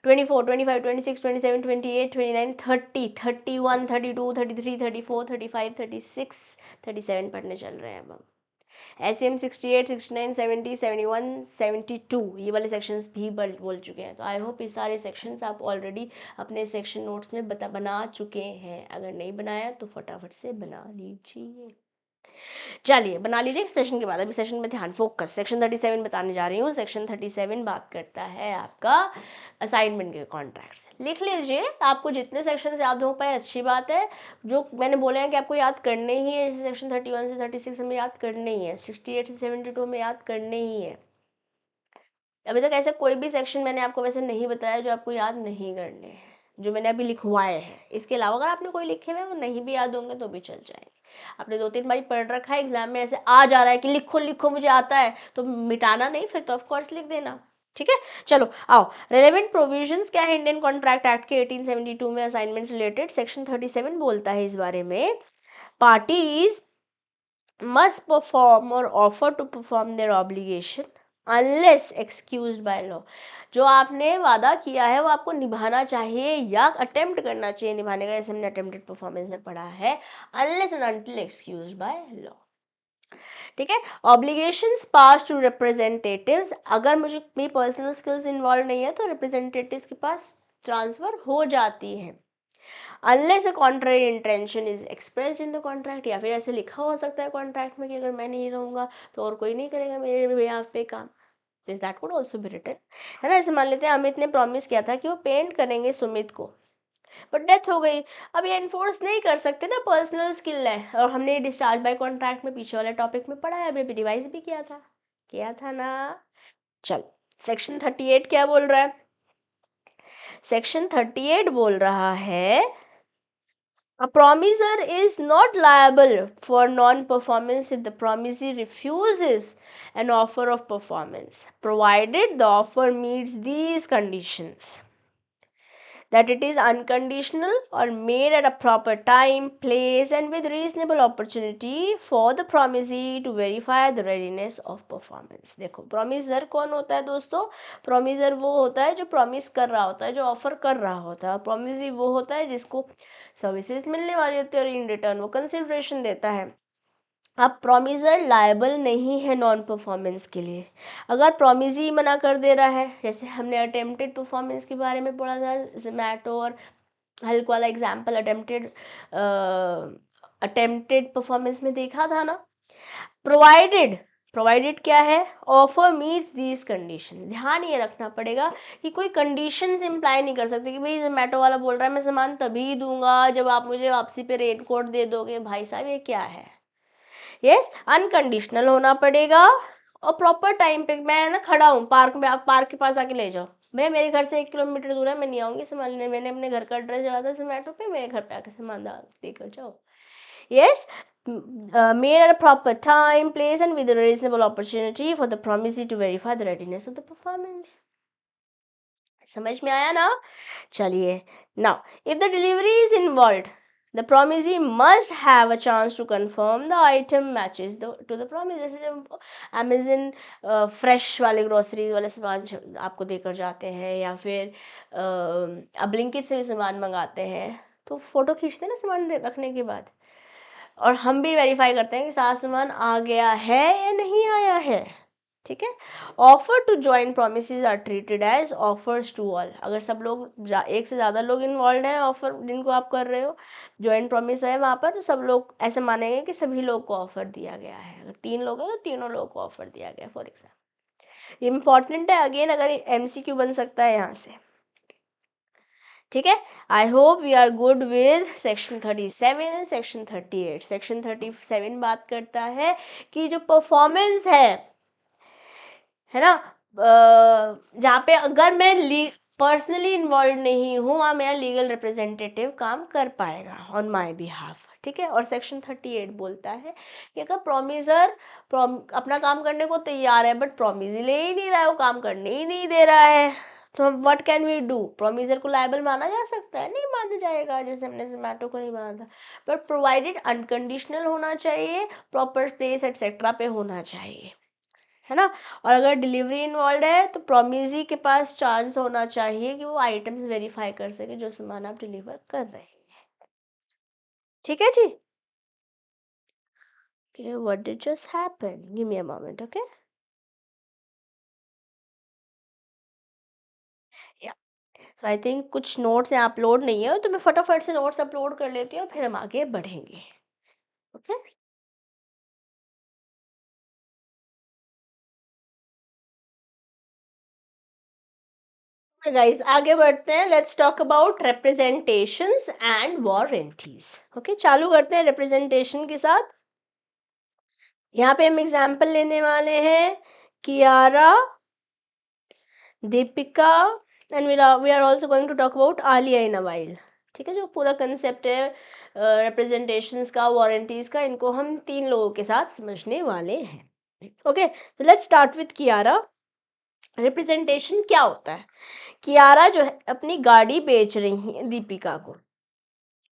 24, 25, 26, 27, 28, 29, 30, 31, 32, 33, 34, 35, 36, 37 पढ़ने चल रहे हैं अब हम। SCM 68, 69, 70, 71, 72 ये वाले सेक्शंस भी बोल चुके हैं। तो आई होप ये सारे सेक्शंस आप ऑलरेडी अपने सेक्शन नोट्स में बना चुके हैं। अगर नहीं बनाया तो फटाफट से बना लीजिए। चलिए बना लीजिए सेशन के बाद। अभी सेशन में ध्यान फोकस, सेक्शन 37 बताने जा रही हूँ। सेक्शन 37 बात करता है आपका असाइनमेंट के कॉन्ट्रैक्ट से। लिख लीजिए, आपको जितने सेक्शन याद हो पाए अच्छी बात है। जो मैंने बोला है कि आपको याद करने ही है, सेक्शन 31 से 36 हमें याद करने ही है, 68 से 72 में याद करने ही है। अभी तक ऐसा कोई भी सेक्शन मैंने आपको वैसे नहीं बताया जो आपको याद नहीं करने हैं, जो मैंने अभी लिखवाए हैं। इसके अलावा अगर आपने कोई लिखे हुए वो नहीं भी याद होंगे तो भी चल जाएंगे। आपने 2-3 बार पढ़ रखा है, एग्जाम में ऐसे आ जा रहा है कि लिखो लिखो मुझे आता है, तो मिटाना नहीं, फिर तो ऑफ कोर्स लिख देना, ठीक है। चलो आओ, रेलेवेंट प्रोविजंस क्या है इंडियन कॉन्ट्रैक्ट एक्ट के 1872 में असाइनमेंट्स रिलेटेड। सेक्शन 37 बोलता है इस बारे में, parties must perform or offer to perform their obligation unless excused by law। जो आपने वादा किया है वो आपको निभाना चाहिए या अटेम्प्ट करना चाहिए निभाने का, जैसे हमने अटेम्प्टेड परफॉर्मेंस में पढ़ा है, unless and until excused by law, ठीक है। ऑब्लिगेशंस पास टू रिप्रेजेंटेटिव्स, अगर मुझे मेरी पर्सनल स्किल्स इन्वॉल्व नहीं है तो रिप्रेजेंटेटिव्स के पास ट्रांसफर हो जाती है, unless a contrary intention is expressed in the contract. या फिर ऐसे लिखा हो सकता है कॉन्ट्रैक्ट में कि अगर मैं नहीं रहूँगा तो और कोई नहीं करेगा मेरे बिहाफ पे काम, this that could also be written, है ना। ऐसे मान लेते हैं अमित ने प्रॉमिस किया था कि वो पेंट करेंगे सुमित को, बट डेथ हो गई। अब ये एनफोर्स नहीं कर सकते ना, पर्सनल स्किल है, और हमने डिस्चार्ज बाय कॉन्ट्रैक्ट में पीछे वाले टॉपिक में पढ़ा है, अभी रिवाइज भी किया था ना। चल, सेक्शन 38 क्या बोल रहा है? सेक्शन 38 बोल रहा है, a promisor is not liable for non-performance if the promisee refuses an offer of performance, provided the offer meets these conditions: that it is unconditional or made at a proper time, place and with reasonable opportunity for the promisee to verify the readiness of performance। देखो, promiser कौन होता है दोस्तों? promiser वो होता है जो promise कर रहा होता है, जो offer कर रहा होता है। promisee वो होता है जिसको सर्विसेज मिलने वाली होती है और इन रिटर्न वो कंसिडरेशन देता है। अब प्रोमिसर लायबल नहीं है नॉन परफॉर्मेंस के लिए। अगर प्रोमिसी मना कर दे रहा है, जैसे हमने अटेम्प्टेड परफॉर्मेंस के बारे में पढ़ा था, जोमैटो और हल्क वाला एग्जाम्पल अटेम्प्टेड परफॉर्मेंस में देखा था ना। प्रोवाइडेड क्या है? Offer meets these condition. ध्यान ये रखना पड़ेगा कि कोई कंडीशंस इंप्लाई नहीं कर सकते कि भाई जोमैटो वाला बोल रहा है मैं सामान तभी दूंगा जब आप मुझे वापसी पे रेनकोट दे दोगे। भाई साहब ये क्या है? यस, अनकंडीशनल होना पड़ेगा और प्रॉपर टाइम पे। मैं ना खड़ा हूँ पार्क में, आप पार्क के पास आके ले जाओ, भैया मेरे घर से 1 किलोमीटर दूर है, मैं नहीं आऊंगी सामान लेने, मैंने अपने घर का एड्रेस डाला था जोमेटो पे, मेरे घर पे आके सामान देकर जाओ। Yes, made at a proper time, place, and with a reasonable opportunity for the promisee to verify the readiness of the performance. समझ में आया ना? चलिए, now if the delivery is involved, the promisee must have a chance to confirm the item matches to the promise. जैसे जब Amazon fresh वाले groceries वाले सामान आपको देकर जाते हैं, या फिर अब ब्लिंकिट से भी सामान मंगाते हैं, तो फोटो खींचते हैं ना सामान रखने के बाद, और हम भी वेरीफाई करते हैं कि सारा सामान आ गया है या नहीं आया है। ठीक है। Offer to join promises are treated as offers to all. अगर सब लोग एक से ज़्यादा लोग इन्वॉल्व हैं ऑफर जिनको आप कर रहे हो, ज्वाइंट प्रॉमिस है वहाँ पर, तो सब लोग ऐसे मानेंगे कि सभी लोग को ऑफर दिया गया है। अगर 3 लोग हैं तो तीनों लोग को ऑफर दिया गया। फॉर एग्जाम्पल इम्पॉर्टेंट है, अगेन अगर MCQ बन सकता है यहाँ से। ठीक है। I hope we are good with section 37 and section 38। Section 37 बात करता है कि जो परफॉर्मेंस है ना, जहाँ पे अगर मैं पर्सनली इन्वॉल्व नहीं हूँ, वहाँ मेरा लीगल रिप्रेजेंटेटिव काम कर पाएगा ऑन माई बिहाफ। ठीक है। और सेक्शन 38 बोलता है कि अगर प्रोमिसर अपना काम करने को तैयार है बट प्रोमिस ले ही नहीं रहा है, वो काम करने ही नहीं दे रहा है, तो what can we do? Promisor को लायबल माना जा सकता है? नहीं माना जाएगा, जैसे हमने जोमेटो को नहीं माना था। बट प्रोवाइडेड अनकंडीशनल होना चाहिए, प्रॉपर प्लेस एटसेट्रा पे होना चाहिए, है ना। और अगर डिलीवरी इन्वॉल्व है तो प्रोमिसी के पास चांस होना चाहिए कि वो आइटम्स वेरीफाई कर सके जो सामान आप डिलीवर कर रहे हैं। ठीक है जी। Okay, what did just happen? Give me a moment, okay? Yeah. So I think कुछ नोट्स यहाँ अपलोड नहीं है, तो मैं फटाफट से नोट्स अपलोड कर लेती हूँ, फिर हम आगे बढ़ेंगे। ओके। गाइस आगे बढ़ते हैं। Let's talk about representations and warranties. Okay, चालू करते हैं रिप्रेजेंटेशन के साथ। यहाँ पे हम एग्जाम्पल लेने वाले हैं Kiara, Deepika, and we are also going to talk about Alia in a while. ठीक है। जो पूरा कंसेप्ट है रिप्रेजेंटेशंस का, वारंटीज का, इनको हम 3 लोगों के साथ समझने वाले हैं। ओके, तो let's start with Kiara. Representation क्या होता है? कियारा जो है अपनी गाड़ी बेच रही है दीपिका को।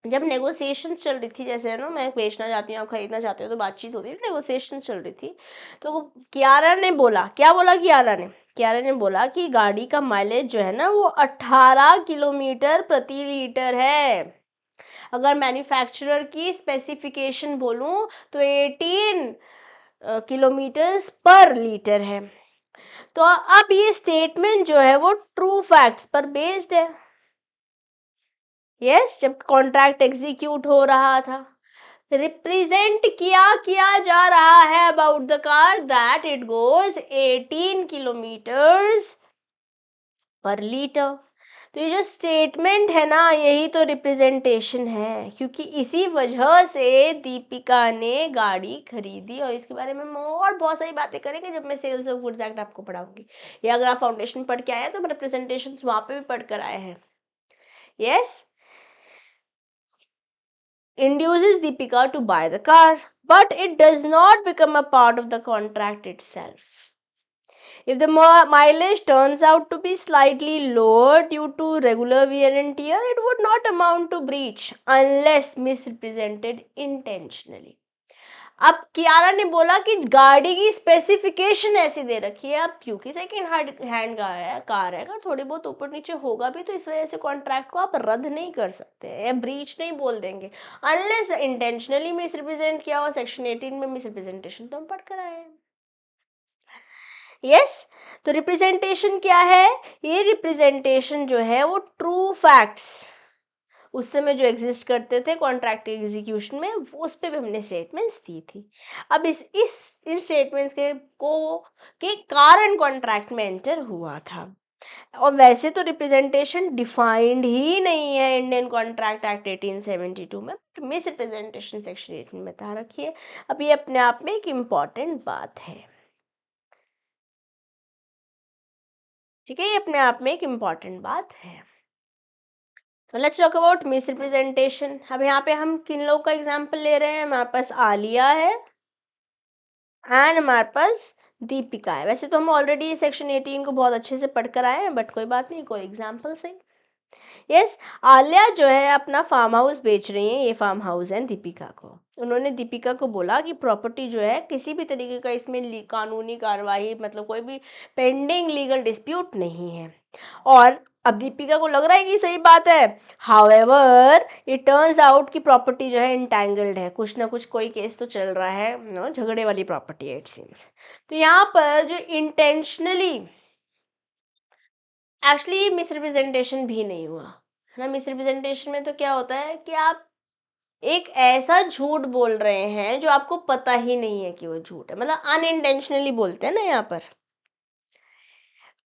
जब नेगोशिएशन चल रही थी, जैसे है ना, मैं बेचना चाहती हूँ, आप खरीदना चाहते हो, तो बातचीत होती थी, नेगोशिएशन चल रही थी, तो कियारा ने बोला, क्या बोला कियारा ने बोला कि गाड़ी का माइलेज जो है ना वो 18 किलोमीटर प्रति लीटर है। अगर मैन्युफैक्चरर की स्पेसिफिकेशन बोलूं तो 18 किलोमीटर्स पर लीटर है। तो अब ये स्टेटमेंट जो है वो ट्रू फैक्ट्स पर बेस्ड है। यस, जब कॉन्ट्रैक्ट एग्जीक्यूट हो रहा था, रिप्रेजेंट किया जा रहा है about the car that it goes 18 kilometres पर लीटर। तो ये जो स्टेटमेंट है ना, यही तो रिप्रेजेंटेशन है, क्योंकि इसी वजह से दीपिका ने गाड़ी खरीदी। और इसके बारे में हम और बहुत सारी बातें करेंगे जब मैं सेल्स ऑफ गुड्स एक्ट आपको पढ़ाऊंगी, या अगर आप फाउंडेशन पढ़ के आए हैं तो रिप्रेजेंटेशन वहां पे भी पढ़ कर आए हैं। Yes, induces Deepika to buy the car, but it does not become a part of the contract itself. If the mileage turns out to be slightly lower due to regular wear and tear, it would not amount to breach unless misrepresented intentionally. अब कियारा ने बोला कि गाड़ी की specification ऐसी दे रखी है, अब क्योंकि सेकेंड हैंड कार है, अगर थोड़ी बहुत ऊपर नीचे होगा भी तो इस वजह से कॉन्ट्रैक्ट को आप रद्द नहीं कर सकते या ब्रीच नहीं बोल देंगे, अनलेस इंटेंशनली मिसरिप्रेजेंट किया हो। सेक्शन 18 में मिसरिप्रेजेंटेशन तो हम पढ़ कर आए हैं। यस, तो रिप्रेजेंटेशन क्या है? ये रिप्रेजेंटेशन जो है वो ट्रू फैक्ट्स उस समय जो एग्जिस्ट करते थे कॉन्ट्रैक्ट एग्जीक्यूशन में, उस पर भी हमने स्टेटमेंट्स दी थी। अब इन स्टेटमेंट्स के कारण कॉन्ट्रैक्ट में एंटर हुआ था। और वैसे तो रिप्रेजेंटेशन डिफाइंड ही नहीं है इंडियन कॉन्ट्रैक्ट एक्ट 1872 में, मिस रिप्रेजेंटेशन सेक्शन 18 में था रखिए। अब ये अपने आप में एक इम्पॉर्टेंट बात है। ठीक है, ये अपने आप में एक इम्पॉर्टेंट बात है। तो let's talk about miss representation. अब यहाँ पे हम किन लोग का एग्जाम्पल ले रहे हैं? हमारे पास आलिया है एंड हमारे पास दीपिका है। वैसे तो हम ऑलरेडी सेक्शन 18 को बहुत अच्छे से पढ़कर आए हैं, बट कोई बात नहीं, कोई एग्जाम्पल से। यस, आलिया जो है अपना फार्म हाउस बेच रही है। ये फार्म हाउस है दीपिका को। उन्होंने दीपिका को बोला कि प्रॉपर्टी जो है किसी भी तरीके का इसमें कानूनी कार्रवाई, मतलब कोई भी पेंडिंग लीगल डिस्प्यूट नहीं है। और अब दीपिका को लग रहा है कि सही बात है। हाउएवर इट टर्न्स आउट कि प्रॉपर्टी जो है इंटैंगल्ड है, कुछ ना कुछ कोई केस तो चल रहा है, नो, झगड़े वाली प्रॉपर्टी है इट सीम्स। तो यहाँ पर जो इंटेंशनली, एक्चुअली मिसरिप्रेजेंटेशन भी नहीं हुआ है ना। मिसरिप्रेजेंटेशन में तो क्या होता है कि आप एक ऐसा झूठ बोल रहे हैं जो आपको पता ही नहीं है कि वो झूठ है, मतलब अनइंटेंशनली बोलते हैं ना यहाँ पर।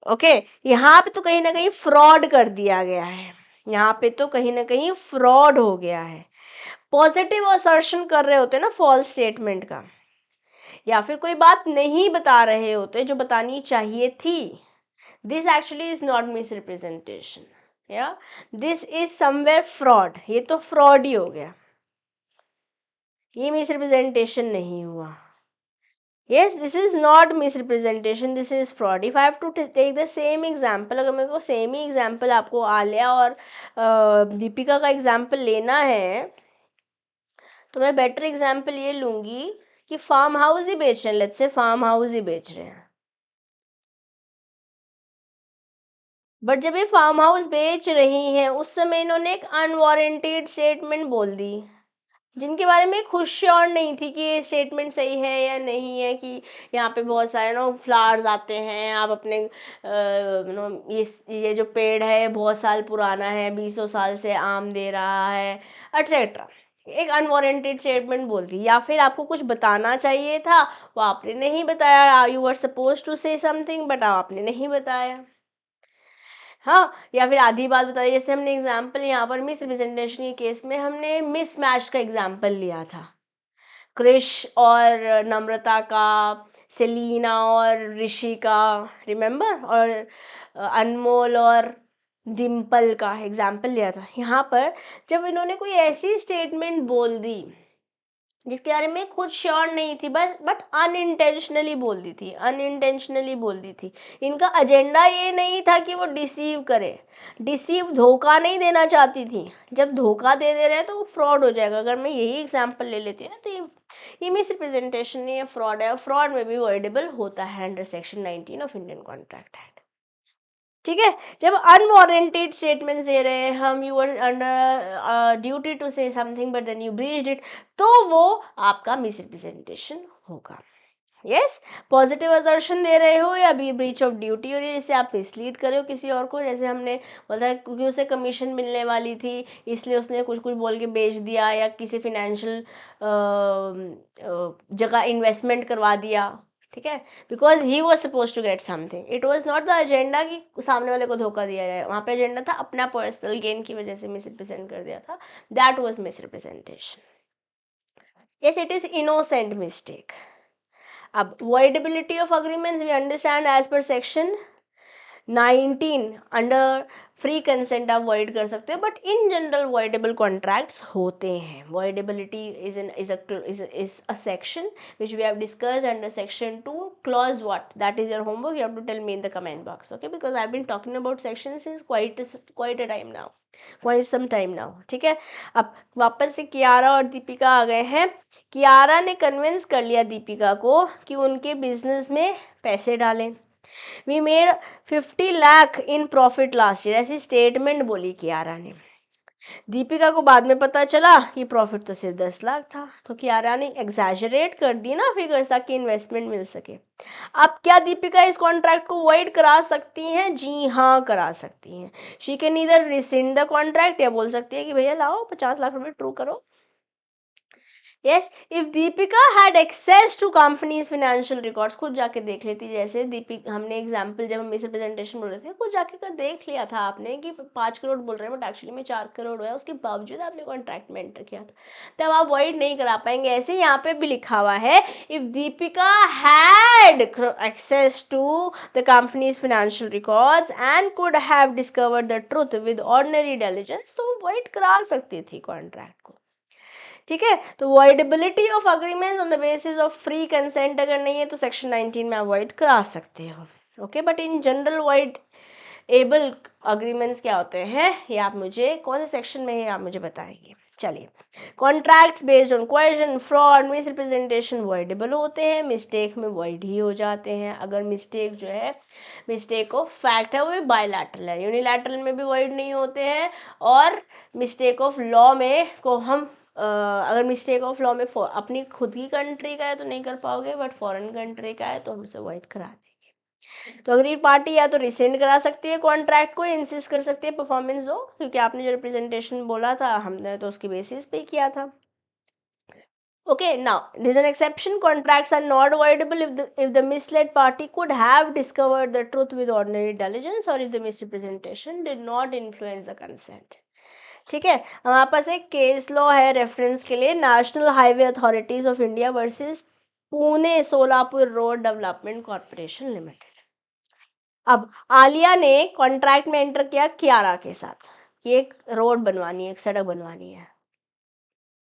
ओके, यहाँ पे तो कहीं ना कहीं फ्रॉड कर दिया गया है। यहाँ पे तो कहीं ना कहीं फ्रॉड हो गया है। पॉजिटिव असर्शन कर रहे होते हैं ना फॉल्स स्टेटमेंट का, या फिर कोई बात नहीं बता रहे होते जो बतानी चाहिए थी। This actually is not misrepresentation, या दिस इज समवेयर फ्रॉड। ये तो फ्रॉड ही हो गया, ये मिसरिप्रेजेंटेशन नहीं हुआ। yes, this is not misrepresentation, this is fraud. If I have to take the same example, अगर मेरे को सेम ही एग्जाम्पल आपको आलिया और दीपिका का एग्जाम्पल लेना है, तो मैं बेटर एग्जाम्पल ये लूंगी कि फार्म हाउस ही बेच रहे हैं, लेट्स से फार्म हाउस ही बेच रहे हैं। बट जब ये फार्म हाउस बेच रही हैं उस समय इन्होंने एक अनवारंटेड स्टेटमेंट बोल दी, जिनके बारे में खुद श्योर नहीं थी कि ये स्टेटमेंट सही है या नहीं है। कि यहाँ पे बहुत सारे नो फ्लावर्स आते हैं, आप अपने नो ये जो पेड़ है बहुत साल पुराना है, 20 साल से आम दे रहा है, एट्सेट्रा। एक अनवारंटेड स्टेटमेंट बोल दी, या फिर आपको कुछ बताना चाहिए था, वो आपने नहीं बताया। You are suppose to say something but आपने नहीं बताया। हाँ, या फिर आधी बात बता दी। जैसे हमने एग्जाम्पल यहाँ पर मिस रिप्रेजेंटेशन के केस में हमने मिस मैच का एग्जाम्पल लिया था, क्रिश और नम्रता का, सेलिना और ऋषि का, रिमेम्बर, और अनमोल और डिम्पल का एग्जाम्पल लिया था। यहाँ पर जब इन्होंने कोई ऐसी स्टेटमेंट बोल दी जिसके बारे में खुद श्योर नहीं थी, बस बट अनइंटेंशनली बोल दी थी, अनइंटेंशनली बोल दी थी। इनका एजेंडा ये नहीं था कि वो डिसीव करे, डिसीव धोखा नहीं देना चाहती थी। जब धोखा दे रहे हैं तो वो फ्रॉड हो जाएगा। अगर मैं यही एग्जांपल ले लेती हूँ तो ये मिस रिप्रेजेंटेशन नहीं है, फ्रॉड है। और फ्रॉड में भी वर्डेबल होता है under section 19 of Indian contract act. ठीक है, जब अनवारंटेड स्टेटमेंट दे रहे हैं हम, you are under duty to say something but then you breached it, तो वो आपका मिसरिप्रेजेंटेशन होगा। यस, पॉजिटिव असर्शन दे रहे हो या भी ब्रीच ऑफ ड्यूटी हो रही है, जैसे आप मिसलीड कर रहे हो किसी और को। जैसे हमने बोला है क्योंकि उसे कमीशन मिलने वाली थी इसलिए उसने कुछ कुछ बोल के बेच दिया, या किसी फिनेंशियल जगह इन्वेस्टमेंट करवा दिया। ठीक है, because he was suppose to get something, it was not the agenda कि सामने वाले को धोखा दिया जाए। वहाँ पे एजेंडा था अपना पर्सनल गेन की वजह से मिसरिप्रेजेंट कर दिया था, that was misrepresentation. yes, it is innocent mistake. अब voidability of agreements we understand as per section 19 under free consent आप void कर सकते हो, but in general voidable contracts होते हैं। voidability is a section which we have discussed under section 2 clause what, that is your homework, you have to tell me in the comment box, okay, because I've been talking about sections since quite a time now, quite some time now. ठीक है, अब वापस से कियारा और दीपिका आ गए हैं। कियारा ने convince कर लिया दीपिका को कि उनके बिजनेस में पैसे डालें। We made 50 lakh in profit last year, ऐसी स्टेटमेंट बोली कियारा ने। दीपिका को बाद में पता चला कि प्रॉफिट तो सिर्फ 10 लाख था। तो कियारा ने एग्जैजरेट कर दी ना फिगर्स ताकि इन्वेस्टमेंट मिल सके। अब क्या दीपिका इस कॉन्ट्रैक्ट को वॉइड करा सकती हैं? जी हाँ, करा सकती हैं। She can either rescind the contract, या बोल सकती है कि भैया लाओ 50 लाख रुपए ट्रू करो। Yes, if Deepika had access to company's financial records, खुद जाके देख लेती, जैसे दीपिका, हमने एग्जांपल जब हम मिस प्रेजेंटेशन बोल रहे थे, खुद जाके कर देख लिया था आपने कि 5 करोड़ बोल रहे हैं बट एक्चुअली में 4 करोड़ हुआ है, उसके बावजूद आपने कॉन्ट्रैक्ट में एंटर किया था, तब आप वॉइड नहीं करा पाएंगे। ऐसे यहाँ पे भी लिखा हुआ है, if Deepika had access to the company's financial records and could have discovered the truth with ordinary intelligence, तो वॉइड करा सकती थी कॉन्ट्रैक्ट को। ठीक है, तो voidability of agreement on the basis of free consent अगर नहीं है तो सेक्शन 19 में अवॉइड करा सकते हो। Okay, but in general void able agreements क्या होते हैं, ये आप मुझे कौन से सेक्शन में है आप मुझे बताएंगे। चलिए, contracts based on question, fraud, miss representation voidable होते हैं, मिस्टेक में वॉइड ही हो जाते हैं। अगर मिस्टेक जो है, मिस्टेक ऑफ फैक्ट है, वो भी बायलैटरल है, यूनिलैटरल में भी वॉइड नहीं होते हैं। और मिस्टेक ऑफ लॉ में को हम अगर मिस्टेक ऑफ लॉ में अपनी खुद की कंट्री का है तो नहीं कर पाओगे, बट फॉरेन कंट्री का है तो हम उसे वॉइड करा देंगे। तो अग्रीड पार्टी या तो रिसेंड करा सकती है कॉन्ट्रैक्ट को, इंसिस्ट कर सकती है परफॉर्मेंस दो, क्योंकि आपने जो रिप्रेजेंटेशन बोला था हमने तो उसकी बेसिस पे किया था। Okay, now there's an exception. Contracts are not voidable if the misled party could have discovered the truth with ordinary diligence or if the misrepresentation did not influence the consent. ठीक है, हमारे पास एक case law है reference के लिए, national highway authorities of India versus Pune Solapur road development corporation limited. अब आलिया ने contract में एंटर किया कियारा के साथ कि एक रोड बनवानी है, एक सड़क बनवानी है।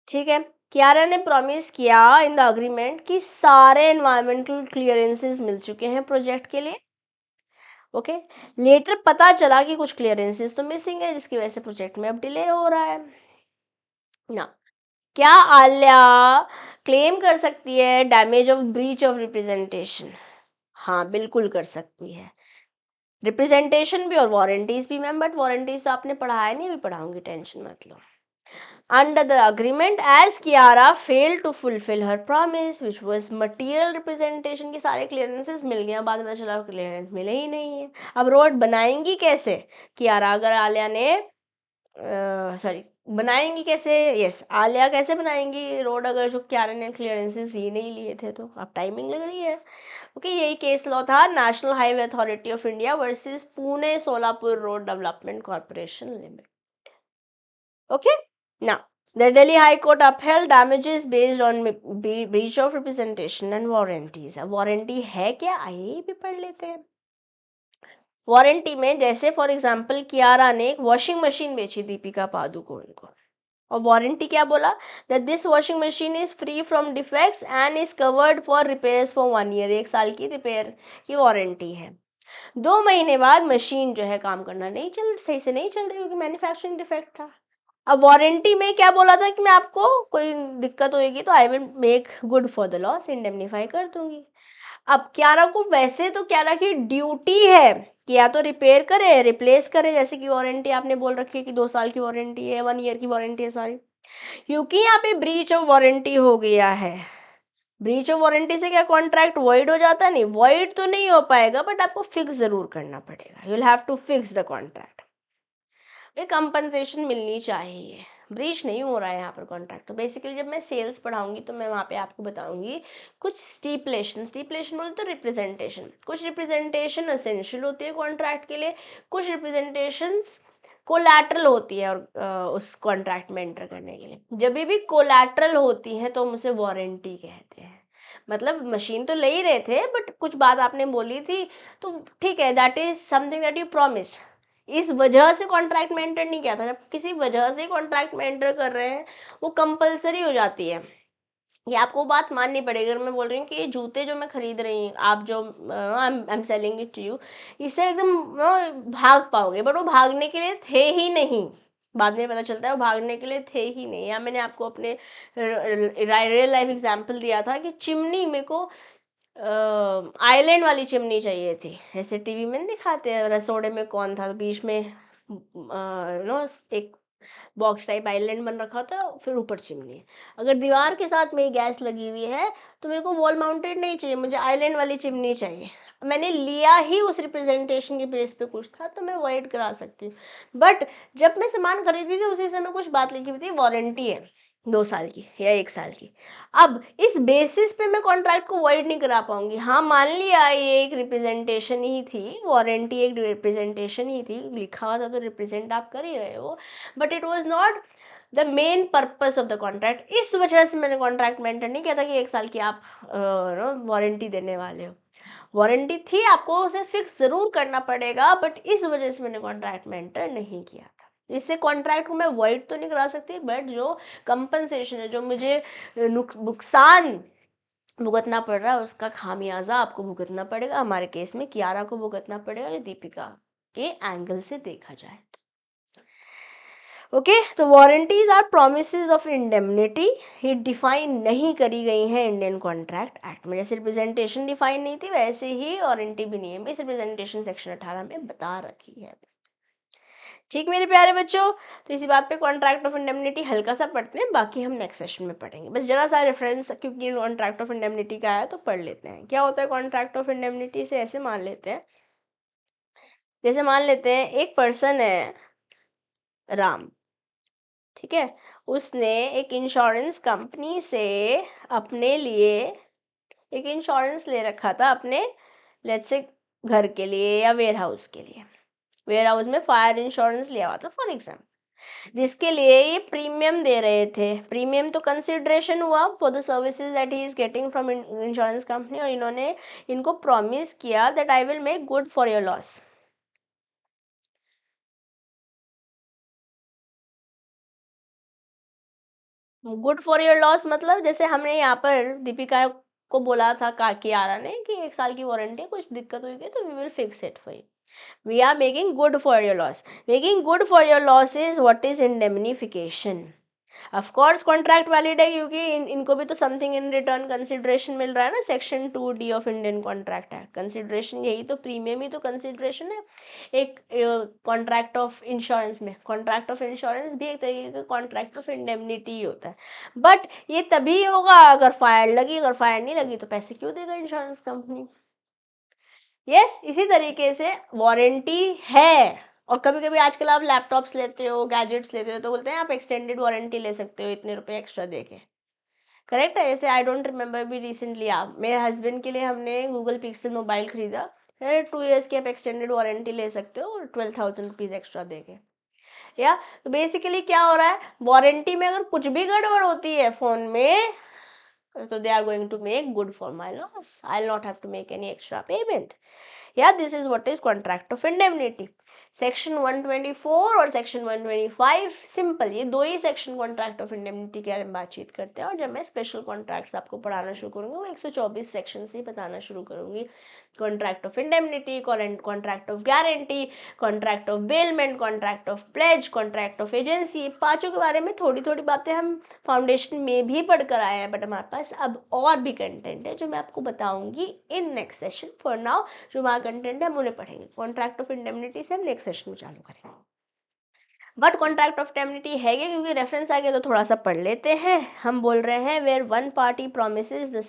ठीक है, कियारा ने प्रॉमिस किया इन द अग्रीमेंट कि सारे एनवायरमेंटल क्लियरेंसेस मिल चुके हैं प्रोजेक्ट के लिए। ओके, लेटर पता चला कि कुछ क्लियरेंसेस तो मिसिंग है, जिसकी वजह से प्रोजेक्ट में अब डिले हो रहा है ना। क्या आल्या क्लेम कर सकती है damage of breach of representation? हाँ, बिल्कुल कर सकती है, रिप्रेजेंटेशन भी और वारंटीज भी मैम, बट वारंटीज तो आपने पढ़ाया नहीं, अभी पढ़ाऊंगी, टेंशन मत लो। Under the agreement, as Kiara failed to fulfill her promise, which was material representation, की सारे क्लियरेंसेस मिल गए, बाद में चला क्लियरेंस मिले ही नहीं है। अब रोड बनाएंगी कैसे कियारा, अगर आलिया ने सॉरी बनाएंगी कैसे, यस आलिया कैसे बनाएंगी रोड अगर जो कियारा ने क्लियरेंसेस ही नहीं लिए थे, तो अब टाइमिंग लग रही है। ओके, यही केस लॉ था, national highway authority of India versus Pune Solapur road development corporation limited. Okay, now the Delhi High Court upheld damages based on breach of representation and warranties. अब वारंटी है क्या, आइए भी पढ़ लेते हैं। वारंटी में जैसे फॉर एग्जांपल कियारा ने एक वॉशिंग मशीन बेची दीपिका पादुकोण को, और वारंटी क्या बोला, that this washing machine is free from defects and is covered for repairs for 1 year, 1 साल की रिपेयर की वारंटी है। 2 महीने बाद मशीन जो है काम करना नहीं चल, सही से नहीं चल रही, क्योंकि मैन्युफैक्चरिंग डिफेक्ट था। अब वारंटी में क्या बोला था कि मैं आपको कोई दिक्कत होगी तो I will make good for the loss, indemnify कर दूंगी। अब क्यारा को वैसे तो क्यारा की ड्यूटी है कि या तो रिपेयर करे, रिप्लेस करे, जैसे कि वारंटी आपने बोल रखी है कि 2 साल की वारंटी है, 1 ईयर की वारंटी है, सॉरी, क्योंकि यहाँ पे ब्रीच ऑफ वारंटी हो गया है। ब्रीच ऑफ वारंटी से क्या कॉन्ट्रैक्ट वॉइड हो जाता है? नहीं, वॉइड तो नहीं हो पाएगा, बट आपको फिक्स जरूर करना पड़ेगा, you will have to fix the contract, ये कंपनसेशन मिलनी चाहिए। ब्रीच नहीं हो रहा है यहाँ पर कॉन्ट्रैक्ट, तो बेसिकली जब मैं सेल्स पढ़ाऊंगी तो मैं वहाँ पे आपको बताऊंगी कुछ स्टीपलेशन, स्टीपलेशन बोलते तो रिप्रेजेंटेशन, कुछ रिप्रेजेंटेशन असेंशियल होती है कॉन्ट्रैक्ट के लिए, कुछ रिप्रेजेंटेशंस कोलैटरल होती है और उस कॉन्ट्रैक्ट में एंटर करने के लिए। जब भी कोलैटरल होती है तो हम उसे वारंटी कहते हैं, मतलब मशीन तो ले ही रहे थे बट कुछ बात आपने बोली थी तो ठीक है, that is something that you promised, इस वजह से कॉन्ट्रैक्ट में एंटर नहीं किया था। जब किसी वजह से कॉन्ट्रैक्ट में एंटर कर रहे हैं वो कंपलसरी हो जाती है, ये आपको बात माननी पड़ेगी। अगर मैं बोल रही हूँ कि ये जूते जो मैं खरीद रही हूँ, आप जो I am selling it to you, इससे एकदम भाग पाओगे, बट वो भागने के लिए थे ही नहीं, बाद में पता चलता है वो भागने के लिए थे ही नहीं। या मैंने आपको अपने रियल लाइफ एग्जांपल दिया था कि चिमनी मेरे को आइलैंड वाली चिमनी चाहिए थी, ऐसे टीवी में दिखाते हैं, रसोड़े में कौन था, बीच में नो एक बॉक्स टाइप आइलैंड बन रखा था, फिर ऊपर चिमनी। अगर दीवार के साथ मेरी गैस लगी हुई है तो मेरे को वॉल माउंटेड नहीं चाहिए, मुझे आइलैंड वाली चिमनी चाहिए। मैंने लिया ही उस रिप्रेजेंटेशन के बेस पे कुछ था तो मैं वॉइड करा सकती हूँ, बट जब मैं सामान खरीदी थी उसी समय कुछ बात लिखी हुई थी वारंटी है, 2 साल की या 1 साल की। अब इस बेसिस पे मैं कॉन्ट्रैक्ट को वॉइड नहीं करा पाऊंगी। हाँ, मान लिया ये एक रिप्रेजेंटेशन ही थी, वारंटी एक रिप्रेजेंटेशन ही थी, लिखा हुआ था तो रिप्रेजेंट आप कर ही रहे हो, but it was not the main purpose of the contract. इस वजह से मैंने कॉन्ट्रैक्ट मेंशन नहीं किया था कि 1 साल की आप वारंटी देने वाले हो। वारंटी थी, आपको उसे फिक्स जरूर करना पड़ेगा, बट इस वजह से मैंने कॉन्ट्रैक्ट मेंशन नहीं किया था। इससे कॉन्ट्रैक्ट को मैं वॉइड तो नहीं करा सकती, बट जो कंपनसेशन है, जो मुझे नुकसान भुगतना पड़ रहा है, उसका खामियाजा आपको भुगतना पड़ेगा। हमारे केस में कियारा को भुगतना पड़ेगा, या दीपिका के एंगल से देखा जाए तो। ओके, तो warranties are promises of indemnity. ये डिफाइन नहीं करी गई है इंडियन कॉन्ट्रैक्ट एक्ट में। जैसे रिप्रेजेंटेशन डिफाइन नहीं थी, वैसे ही वारंटी भी नहीं है। इस रिप्रेजेंटेशन सेक्शन 18 में बता रखी है। ठीक मेरे प्यारे बच्चों, तो इसी बात पे कॉन्ट्रैक्ट ऑफ इंडेमनिटी हल्का सा पढ़ते हैं, बाकी हम नेक्स्ट सेशन में पढ़ेंगे। बस जरा सा रेफरेंस, क्योंकि कॉन्ट्रैक्ट ऑफ इंडेमनिटी का है तो पढ़ लेते हैं। क्या होता है कॉन्ट्रैक्ट ऑफ इंडेमनिटी से? ऐसे मान लेते हैं, जैसे मान लेते हैं एक पर्सन है राम, ठीक है, उसने एक इंश्योरेंस कंपनी से अपने लिए एक इंश्योरेंस ले रखा था, अपने लेट्स से घर के लिए या वेयर हाउस के लिए। वेयर हाउस में फायर इंश्योरेंस लिया हुआ था फॉर एग्जाम्पल, जिसके लिए ये प्रीमियम दे रहे थे। प्रीमियम तो कंसिडरेशन हुआ for the services that he is getting from insurance company, और इन्होंने इनको प्रॉमिस किया that I will make good for your loss. Good for your loss मतलब, जैसे हमने यहाँ पर दीपिका को बोला था कियारा ने कि 1 साल की वारंटी, कुछ दिक्कत हुई तो we will fix it for you. We are making good for your loss. Making good for your loss is what is indemnification. Of course contract valid है, क्योंकि इनको भी तो समथिंग इन रिटर्न कंसिडरेशन मिल रहा है ना। Section 2D of Indian contract act, consideration यही तो, प्रीमियम ही तो कंसिडरेशन है एक कॉन्ट्रैक्ट ऑफ इंश्योरेंस में। कॉन्ट्रैक्ट ऑफ इंश्योरेंस भी एक तरीके का कॉन्ट्रैक्ट ऑफ इंडेमनिटी ही होता है, बट ये तभी होगा अगर फायर लगी। अगर फायर नहीं लगी तो पैसे क्यों देगा इंश्योरेंस कंपनी? यस, इसी तरीके से वारंटी है। और कभी कभी आजकल आप लैपटॉप्स लेते हो, गैजेट्स लेते हो, तो बोलते हैं आप एक्सटेंडेड वारंटी ले सकते हो इतने रुपए एक्स्ट्रा देके। करेक्ट है। जैसे आई डोंट रिमेम्बर भी, रिसेंटली आप, मेरे हस्बैंड के लिए हमने गूगल पिक्सल मोबाइल खरीदा, 2 years की आप एक्सटेंडेड वारंटी ले सकते हो 12,000 रुपीज एक्स्ट्रा देके। या तो बेसिकली क्या हो रहा है, वारंटी में अगर कुछ भी गड़बड़ होती है फोन में, so they are going to make good for my loss. I'll not have to make any extra payment. Yeah, this is what is contract of indemnity. Section 124 और सेक्शन 125 सिंपल, ये दो ही सेक्शन कॉन्ट्रैक्ट ऑफ इंडेमनिटी के बारे में बातचीत करते हैं। और जब मैं स्पेशल कॉन्ट्रैक्ट्स आपको पढ़ाना शुरू करूंगी, वो 124 सेक्शन से ही बताना शुरू करूंगी। Contract of indemnity, contract of guarantee, contract of bailment, contract of pledge, contract of agency, पांचों के बारे में थोड़ी थोड़ी बातें हम फाउंडेशन में भी पढ़कर आए हैं, बट हमारे पास अब और भी कंटेंट है जो मैं आपको बताऊंगी in next session. For now जो वहाँ कंटेंट है हम उन्हें पढ़ेंगे। कॉन्ट्रैक्ट ऑफ इंडेमनिटी से हम नेक्स्ट सेशन में चालू करेंगे। बट कॉन्ट्रैक्ट ऑफ इंडेमनिटी है क्या, क्योंकि रेफरेंस आ गया तो थोड़ा सा पढ़ लेते हैं। हम बोल रहे हैं where one party promises the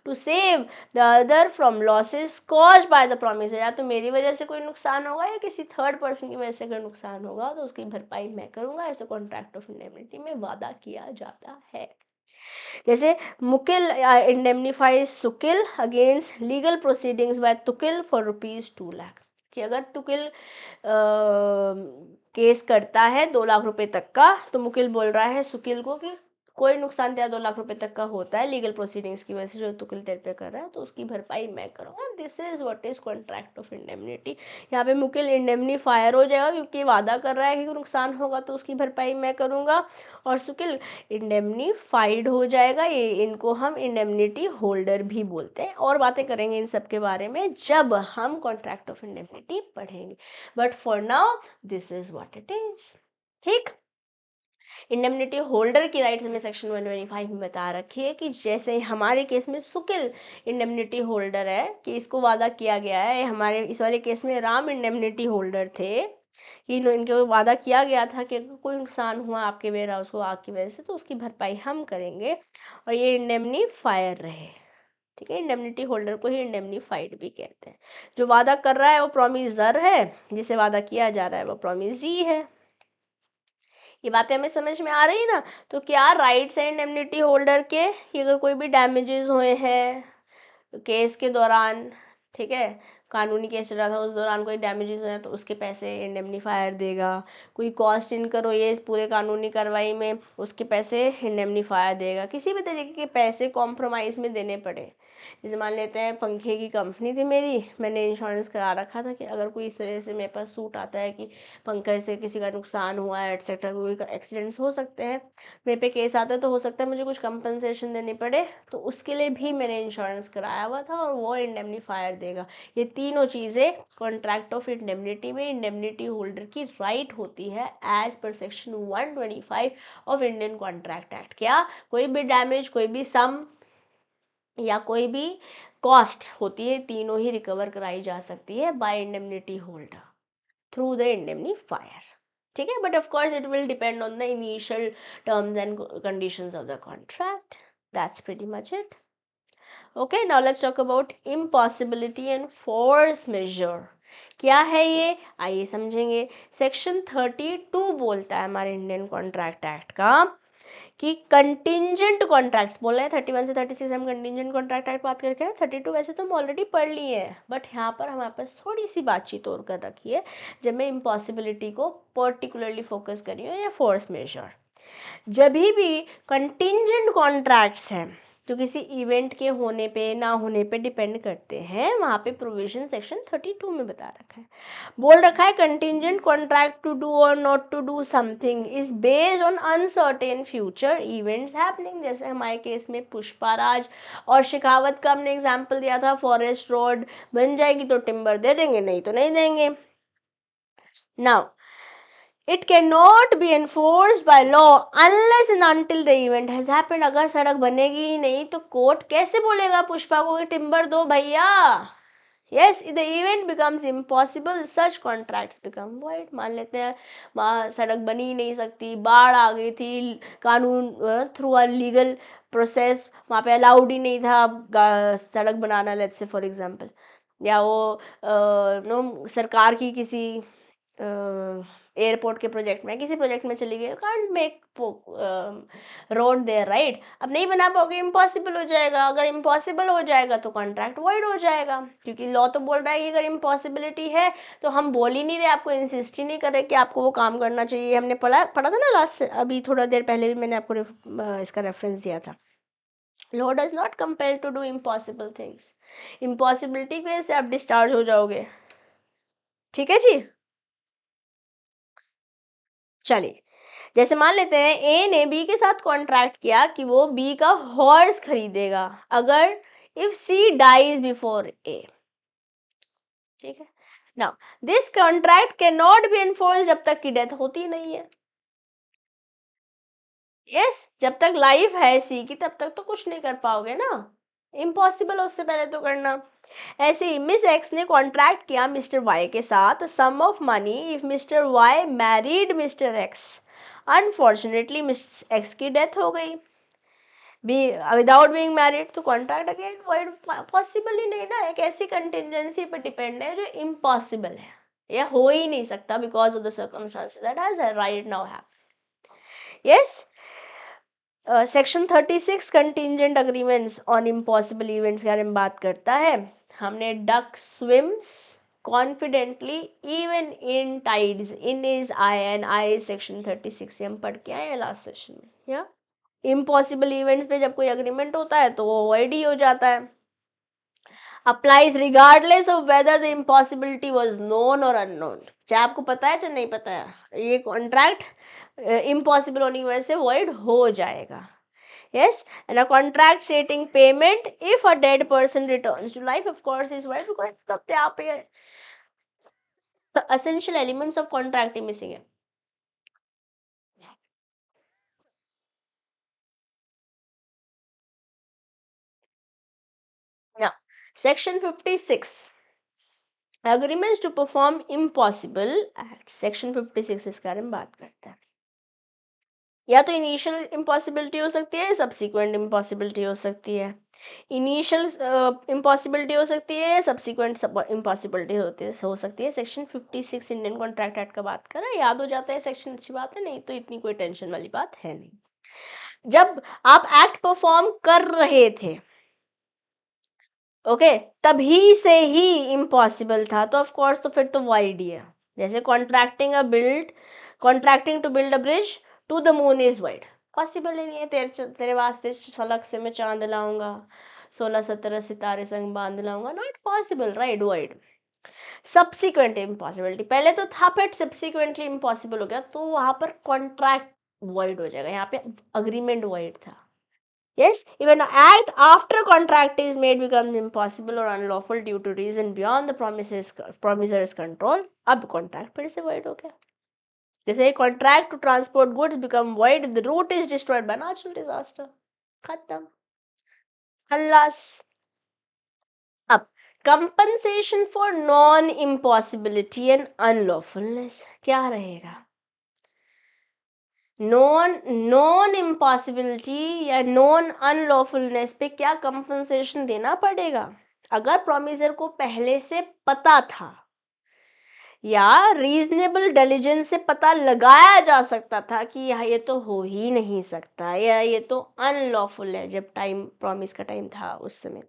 to save the other from losses caused by the promise. या तो मेरी वजह से कोई नुकसान होगा या किसी थर्ड पर्सन की वजह से कोई नुकसान होगा तो उसकी भरपाई मैं करूंगा, ऐसे कॉन्ट्रैक्ट ऑफ इंडेमनिटी में वादा किया जाता है। जैसे Mukil indemnifies Sukil against legal proceedings by Tukil for ₹2 lakh. कि अगर तुकिल केस करता है 2 लाख रुपए तक का, तो मुकिल बोल रहा है सुकिल को कि कोई नुकसान तेरा 2 लाख रुपए तक का होता है लीगल प्रोसीडिंग्स की वजह से जो तुकिल तेरे पे कर रहा है, तो उसकी भरपाई मैं करूँगा। This is what is contract of indemnity. यहाँ पे मुकिल इंडेमनीफायर हो जाएगा, क्योंकि वादा कर रहा है कि नुकसान होगा तो उसकी भरपाई मैं करूँगा, और सुकिल इंडेमनीफाइड हो जाएगा। ये इनको हम इंडेमनिटी होल्डर भी बोलते हैं, और बातें करेंगे इन सब के बारे में जब हम कॉन्ट्रैक्ट ऑफ इंडेमनिटी पढ़ेंगे। But for now this is what it is. ठीक, इंडेमनिटी होल्डर की राइट्स में सेक्शन 125 में बता रखी है कि जैसे हमारे केस में सुकिल इंडेमनिटी होल्डर है, कि इसको वादा किया गया है, हमारे इस वाले केस में राम इंडेमनिटी होल्डर थे कि इनको वादा किया गया था कि अगर कोई नुकसान हुआ आपके वेयर हाउस को आग की वजह से तो उसकी भरपाई हम करेंगे, और ये इंडेमनीफायर रहे। ठीक है, इंडेमनिटी होल्डर को ही इंडेमनीफाइड भी कहते हैं। जो वादा कर रहा है वो प्रोमिसर है, जिसे वादा किया जा रहा है वो प्रोमिसी है। ये बातें हमें समझ में आ रही ना। तो क्या राइट्स एंड इंडेमनिटी होल्डर के कि अगर कोई भी डैमेजेस हुए हैं केस के दौरान, ठीक है, कानूनी केस चल रहा था उस दौरान कोई डैमेजेस हुए हैं तो उसके पैसे इंडेमनीफायर देगा। कोई कॉस्ट इनकर हुई है इस पूरे कानूनी कार्रवाई में, उसके पैसे इंडेमनीफायर देगा। किसी भी तरीके के पैसे कॉम्प्रोमाइज़ में देने पड़े, जैसे मान लेते हैं पंखे की कंपनी थी मेरी, मैंने इंश्योरेंस करा रखा था कि अगर कोई इस तरह से मेरे पास सूट आता है कि पंखे से किसी का नुकसान हुआ है एटसेट्रा, कोई एक्सीडेंट्स हो सकते हैं, मेरे पे केस आता है तो हो सकता है मुझे कुछ कंपनसेशन देनी पड़े, तो उसके लिए भी मैंने इंश्योरेंस कराया हुआ था और वो इंडेमनीफायर देगा। ये तीनों चीज़ें कॉन्ट्रैक्ट ऑफ इंडेमनिटी में इंडेमनिटी होल्डर की राइट होती है as per section 125 of Indian contract act. क्या कोई भी डैमेज, कोई भी सम या कोई भी कॉस्ट होती है, तीनों ही रिकवर कराई जा सकती है by indemnity holder through the indemnifier, ठीक है। But of course it will depend on the initial terms and conditions of the contract. That's pretty much it. Okay, now let's talk about impossibility and force majeure. क्या है ये, आइए समझेंगे। Section 32 बोलता है हमारे इंडियन कॉन्ट्रैक्ट एक्ट का कि कंटिंजेंट कॉन्ट्रैक्ट्स, बोल रहे हैं 31 से 36 हम कंटिंजेंट कॉन्ट्रैक्ट एक्ट बात करके हैं, 32 वैसे तो हम ऑलरेडी पढ़ लिए हैं, बट यहाँ पर हमारे पास थोड़ी सी बातचीत और कर रखी है जब मैं इम्पॉसिबिलिटी को पर्टिकुलरली फोकस कर रही हूँ, या फोर्स मेजर। जब भी कंटिंजेंट कॉन्ट्रैक्ट्स हैं जो किसी इवेंट के होने पे ना होने पे डिपेंड करते हैं, वहाँ पे प्रोविजन सेक्शन 32 में बता रखा है, बोल रखा है कंटिंजेंट कॉन्ट्रैक्ट टू डू और not to do something is based on uncertain future events happening. जैसे हमारे केस में पुष्पाराज और शेखावत का हमने एग्जाम्पल दिया था, फॉरेस्ट रोड बन जाएगी तो टिम्बर दे देंगे, नहीं तो नहीं देंगे। Now it cannot be enforced by law unless and until the event has happened। अगर सड़क बनेगी ही नहीं तो कोर्ट कैसे बोलेगा पुष्पा को कि टिम्बर दो भैया। yes, the event becomes impossible, such contracts become void। मान लेते हैं वहाँ सड़क बनी ही नहीं सकती, बाढ़ आ गई थी, कानून थ्रू अ लीगल प्रोसेस वहाँ पे अलाउड ही नहीं था सड़क बनाना, लेट्स से फॉर एग्जांपल, या वो नो सरकार की किसी एयरपोर्ट के प्रोजेक्ट में, किसी प्रोजेक्ट में चली गई, can't make road there, right. अब नहीं बना पाओगे, इम्पॉसिबल हो जाएगा। अगर इम्पॉसिबल हो जाएगा तो कॉन्ट्रैक्ट वॉइड हो जाएगा, क्योंकि लॉ तो बोल रहा है कि अगर इम्पॉसिबिलिटी है तो हम बोल ही नहीं रहे, आपको इंसिस्ट ही नहीं कर रहे कि आपको वो काम करना चाहिए। हमने पढ़ा था ना लास्ट, अभी थोड़ा देर पहले भी मैंने आपको इसका रेफरेंस दिया था। Law does not compel to do impossible things. Impossibility की वजह से आप डिस्चार्ज हो जाओगे, ठीक है जी। चलिए, जैसे मान लेते हैं ए ने बी के साथ कॉन्ट्रैक्ट किया कि वो बी का हॉर्स खरीदेगा अगर if C dies before A, ठीक है। Now this contract can not be enforce जब तक की डेथ होती नहीं है। यस, जब तक लाइफ है सी की तब तक तो कुछ नहीं कर पाओगे ना, इम्पॉसिबल उससे पहले तो करना। ऐसे ही मिस एक्स ने कॉन्ट्रैक्ट किया मिस्टर वाई के साथ sum of money if mister Y married mister X. Unfortunately miss X की डेथ हो गई बी विदाउट बीइंग मैरिड, तो कॉन्ट्रैक्ट अगेन वॉइड पॉसिबल ही नहीं ना। एक ऐसी कंटिजेंसी पर डिपेंड है जो इम्पॉसिबल है, या हो ही नहीं सकता because of the circumstances that has right now happen. Yes, section 36 contingent agreements on impossible events के बारे में बात करता है। हमने duck swims confidently even in tides in is I and I section 36 से हम पढ़ के आए हैं लास्ट सेशन में। या इम्पॉसिबल इवेंट्स पे जब कोई अग्रीमेंट होता है तो वो वॉइड ही हो जाता है। Applies regardless of whether the impossibility was known और अननोन, चाहे आपको पता है चाहे नहीं पता है, ये कॉन्ट्रैक्ट इम्पॉसिबल होने की वजह से वॉइड हो जाएगा। Yes, and a contract stating payment if a dead person returns to life, of course, is void because तब यहाँ पे essential elements of contract he missing है। Now, section 56 agreements to perform impossible acts, section 56 इसके बारे में बात करता है। या तो इनिशियल इम्पॉसिबिलिटी हो सकती है, सब्सिक्वेंट इम्पॉसिबिलिटी हो सकती है। इनिशियल इम्पॉसिबिलिटी हो सकती है, सब्सिक्वेंट इम्पॉसिबिलिटी हो सकती है। सेक्शन 56 इंडियन कॉन्ट्रैक्ट एक्ट का बात करा, याद हो जाता है सेक्शन, अच्छी बात है, नहीं तो इतनी कोई टेंशन वाली बात है नहीं। जब आप एक्ट परफॉर्म कर रहे थे, ओके, तभी से ही इम्पॉसिबल था, तो ऑफ कोर्स तो फिर तो वाइड ही है। जैसे contracting to build a bridge to the moon is void, possible ही नहीं है। तेरे वास्ते फलक से मैं चांद लाऊंगा, 16-17 सितारे संग बांध लाऊंगा, not possible, right, wide. Subsequent impossibility, पहले तो था फिर सब्सिक्वेंटली इम्पॉसिबल हो गया, तो वहां पर कॉन्ट्रैक्ट वाइड हो जाएगा, यहाँ पे अग्रीमेंट वाइड था। Yes, even an act after contract is made becomes impossible or unlawful due to reason beyond the promisor's control. अब contract फिर से void हो गया। जैसे contract to transport goods become void if the route is destroyed by natural disaster. खत्म, खल्लास। अब compensation for non impossibility and unlawfulness क्या रहेगा? नॉन इम्पॉसिबिलिटी या नॉन अनलॉफुलनेस पे क्या कंपनसेशन देना पड़ेगा? अगर प्रोमिसर को पहले से पता था या रीजनेबल डिलीजेंस से पता लगाया जा सकता था कि ये तो हो ही नहीं सकता या ये तो अनलॉफुल है, जब टाइम प्रॉमिस का टाइम था उस समय,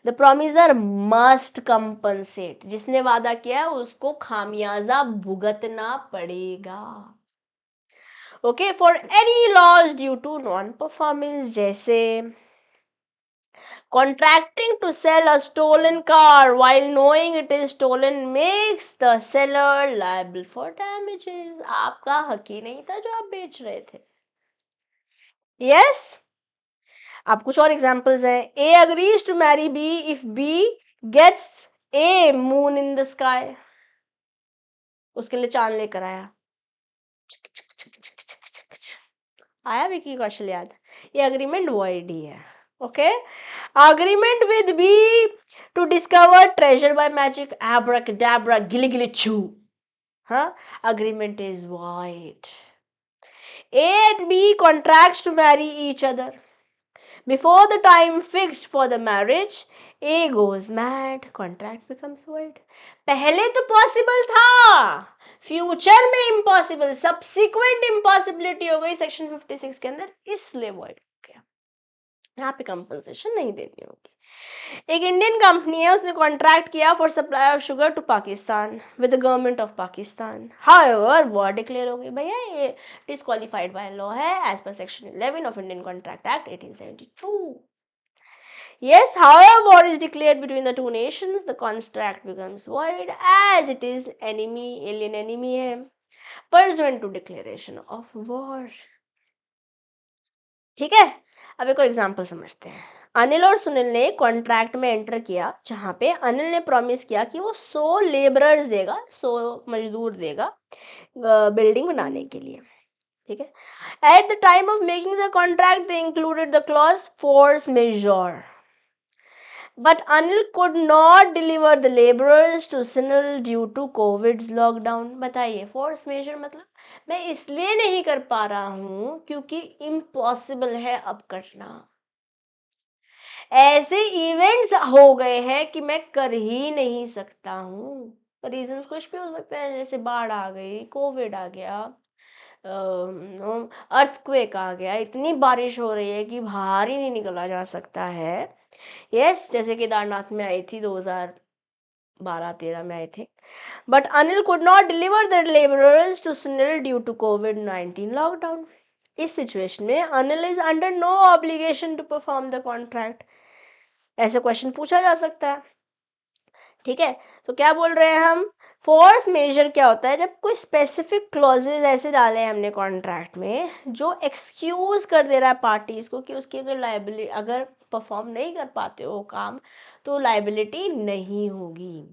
द प्रोमिसर मस्ट कंपनसेट, जिसने वादा किया है उसको खामियाजा भुगतना पड़ेगा। Okay, for any loss due to non performance, जैसे contracting to sell a stolen car while knowing it is stolen makes the seller liable for damages. आपका हक ही नहीं था जो आप बेच रहे थे। yes, अब कुछ और एग्जांपल्स हैं। A agrees to marry B if B gets a moon in the sky, उसके लिए चांद लेकर आया। आया विकी कौशल याद? ये अग्रीमेंट वॉइड ही है। Okay, agreement with B to discover treasure by magic, abracadabra, गिली गिली छू, हाँ, agreement is void. A and B contracts to marry each other. Before the time fixed for the marriage, A goes mad, contract becomes void. पहले तो possible था, future में impossible, subsequent impossibility हो गई सेक्शन 56 के अंदर, इसलिए void हो गया। यहाँ पे कंपनसेशन नहीं देनी होगी। एक इंडियन कंपनी है, उसने कॉन्ट्रैक्ट किया for supply of sugar to Pakistan with the government of Pakistan. However war declare हो गई, भैया ये डिस्क्वालीफाइड बाय लॉ है as per section 11 of Indian contract act 1872। Yes, however war is declared between the two nations, the contract becomes void as it is alien enemy है, pursuant to declaration of war। ठीक है, अब एक example समझते हैं। अनिल और सुनील ने contract में एंटर किया, जहां पे अनिल ने प्रॉमिस किया कि वो 100 लेबरर्स देगा, 100 मजदूर देगा बिल्डिंग बनाने के लिए। ठीक है, at the time of making the contract they included the clause force majeure, but Anil could not deliver the labourers to Sunil due to Covid's lockdown. बताइए, फोर्स मेजर मतलब मैं इसलिए नहीं कर पा रहा हूं क्योंकि इम्पॉसिबल है अब करना, ऐसे इवेंट्स हो गए हैं कि मैं कर ही नहीं सकता हूँ। रीजंस कुछ भी हो सकते हैं, जैसे बाढ़ आ गई, कोविड आ गया, अर्थक्वेक आ गया, इतनी बारिश हो रही है कि बाहर ही नहीं निकला जा सकता है। यस, जैसे केदारनाथ में आई थी 2012-13 में आई थी। But Anil could not deliver the labourers to Sunil due to कोविड-19 लॉकडाउन। इस सिचुएशन में Anil is under no obligation to perform the contract, ऐसे क्वेश्चन पूछा जा सकता है। ठीक है, तो क्या बोल रहे हैं हम, फोर्स मेजर क्या होता है, जब कोई स्पेसिफिक क्लॉजेज ऐसे डाले हैं हमने कॉन्ट्रैक्ट में जो एक्सक्यूज कर दे रहा है पार्टीज को कि उसकी अगर लाइबिलिटी, अगर परफॉर्म नहीं कर पाते हो काम तो लाइबिलिटी नहीं होगी।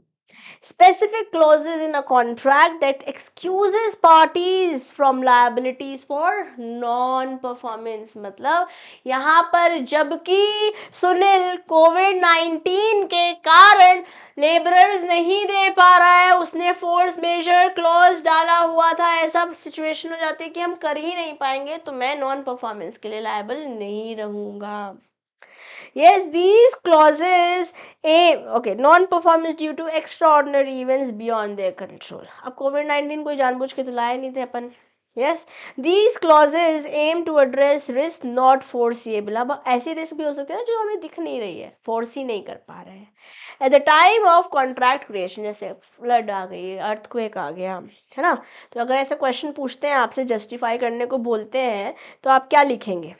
specific clauses in a contract that excuses parties from liabilities for non performance। मतलब यहाँ पर जबकि सुनील कोविड 19 के कारण लेबरर्स नहीं दे पा रहा है, उसने फोर्स मेजर क्लॉज डाला हुआ था, ऐसा सिचुएशन हो जाती है कि हम कर ही नहीं पाएंगे, तो मैं नॉन परफॉर्मेंस के लिए लायबल नहीं रहूंगा। Yes, these clauses aim, okay, non-performance due to extraordinary events beyond their control. अब कोविड-19 कोई जानबूझ के तो लाए नहीं थे अपन। Yes, these clauses aim to address risk not foreseeable. अब ऐसी रिस्क भी हो सकती है ना जो हमें दिख नहीं रही है, फोर्सी नहीं कर पा रहे हैं। At the time of contract creation, जैसे फ्लड आ गई, अर्थक्वेक आ गया, है ना, तो अगर ऐसा क्वेश्चन पूछते हैं आपसे, जस्टिफाई करने को बोलते हैं, तो आप क्या लिखेंगे?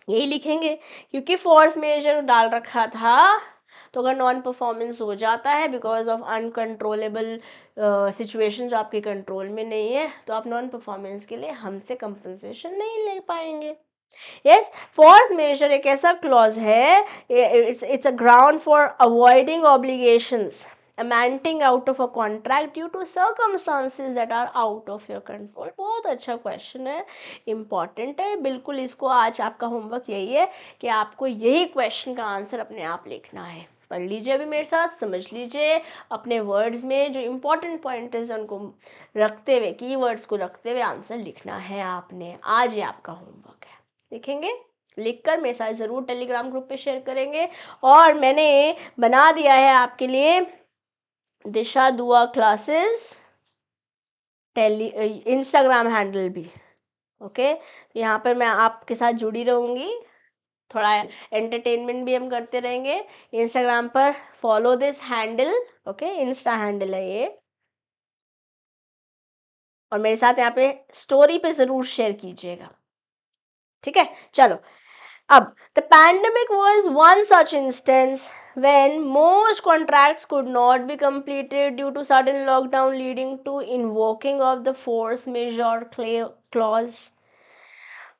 यही लिखेंगे, क्योंकि फोर्स मेजर डाल रखा था, तो अगर नॉन परफॉर्मेंस हो जाता है बिकॉज ऑफ अनकंट्रोलेबल सिचुएशन जो आपके कंट्रोल में नहीं है, तो आप नॉन परफॉर्मेंस के लिए हमसे कंपनसेशन नहीं ले पाएंगे। यस, फोर्स मेजर एक ऐसा क्लॉज है, it's a ground for avoiding obligations emanating out of a contract due to circumstances that are out of your control. बहुत अच्छा क्वेश्चन है, इंपॉर्टेंट है, बिल्कुल इसको आज आपका होमवर्क यही है कि आपको यही क्वेश्चन का आंसर अपने आप लिखना है। पढ़ लीजिए अभी मेरे साथ, समझ लीजिए, अपने वर्ड्स में जो इम्पोर्टेंट पॉइंट है उनको रखते हुए, कीवर्ड्स को रखते हुए आंसर लिखना है आपने। आज ये आपका होमवर्क है, लिखेंगे, लिखकर मेरे साथ ज़रूर टेलीग्राम ग्रुप पे शेयर करेंगे। और मैंने बना दिया है आपके लिए दिशा दुआ क्लासेस इंस्टाग्राम हैंडल भी। ओके, यहाँ पर मैं आपके साथ जुड़ी रहूँगी, थोड़ा एंटरटेनमेंट भी हम करते रहेंगे। इंस्टाग्राम पर follow this handle, okay, Insta handle है ये, और मेरे साथ यहाँ पे स्टोरी पे ज़रूर शेयर कीजिएगा, ठीक है। चलो, अब the pandemic was one such instance when most contracts could not be completed due to sudden lockdown, leading to invoking of the force majeure clause.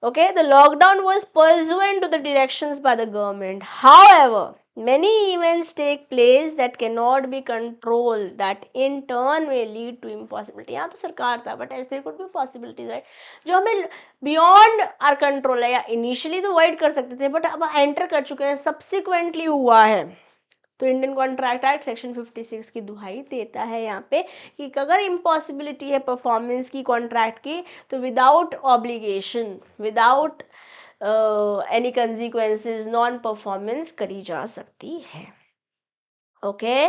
Okay, the lockdown was pursuant to the directions by the government. However, many events take place that cannot be controlled, that in turn may lead to impossibility. यहाँ तो सरकार था, but there could be possibilities, right? जो हमें beyond our control है, या initially तो avoid कर सकते थे, but अब enter कर चुके हैं, subsequently हुआ है, तो इंडियन कॉन्ट्रैक्ट एक्ट सेक्शन 56 की दुहाई देता है यहाँ पे कि अगर इम्पॉसिबिलिटी है परफॉर्मेंस की कॉन्ट्रैक्ट की, तो without obligation, without any consequences non performance करी जा सकती है। ओके,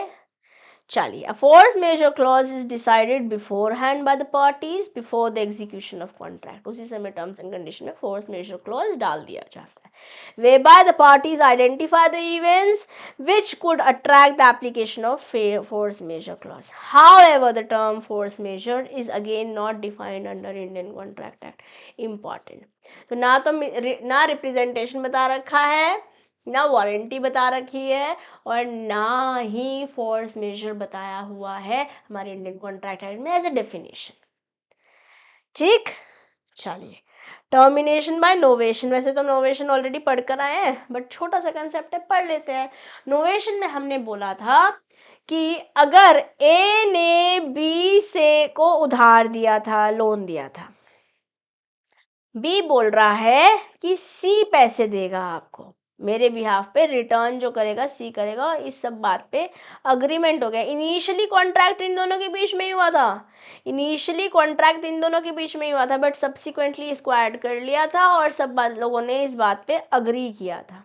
चलिए, a force majeure clause is decided beforehand by the parties before the execution of contract। उसी समय टर्म्स एंड कंडीशन में force majeure clause डाल दिया जाता है, whereby the parties identify the events which could attract the application of force majeure clause. However, the term force majeure is again not defined under Indian Contract Act. Important, तो ना representation बता रखा है, ना वारंटी बता रखी है, और ना ही फोर्स मेजर बताया हुआ है हमारे इंडियन कॉन्ट्रैक्ट एक्ट में एज ए डेफिनेशन। ठीक, चलिए, टर्मिनेशन बाय नोवेशन, वैसे तो नोवेशन ऑलरेडी पढ़कर आए हैं, बट छोटा सा कंसेप्ट है, पढ़ लेते हैं। नोवेशन में हमने बोला था कि अगर ए ने बी से को उधार दिया था, लोन दिया था, बी बोल रहा है कि सी पैसे देगा आपको, मेरे बिहाफ पे रिटर्न जो करेगा सी करेगा, इस सब बात पे अग्रीमेंट हो गया। इनिशियली कॉन्ट्रैक्ट इन दोनों के बीच में ही हुआ था, इनिशियली कॉन्ट्रैक्ट इन दोनों के बीच में ही हुआ था, बट सब्सिक्वेंटली इसको ऐड कर लिया था और सब लोगों ने इस बात पे अग्री किया था,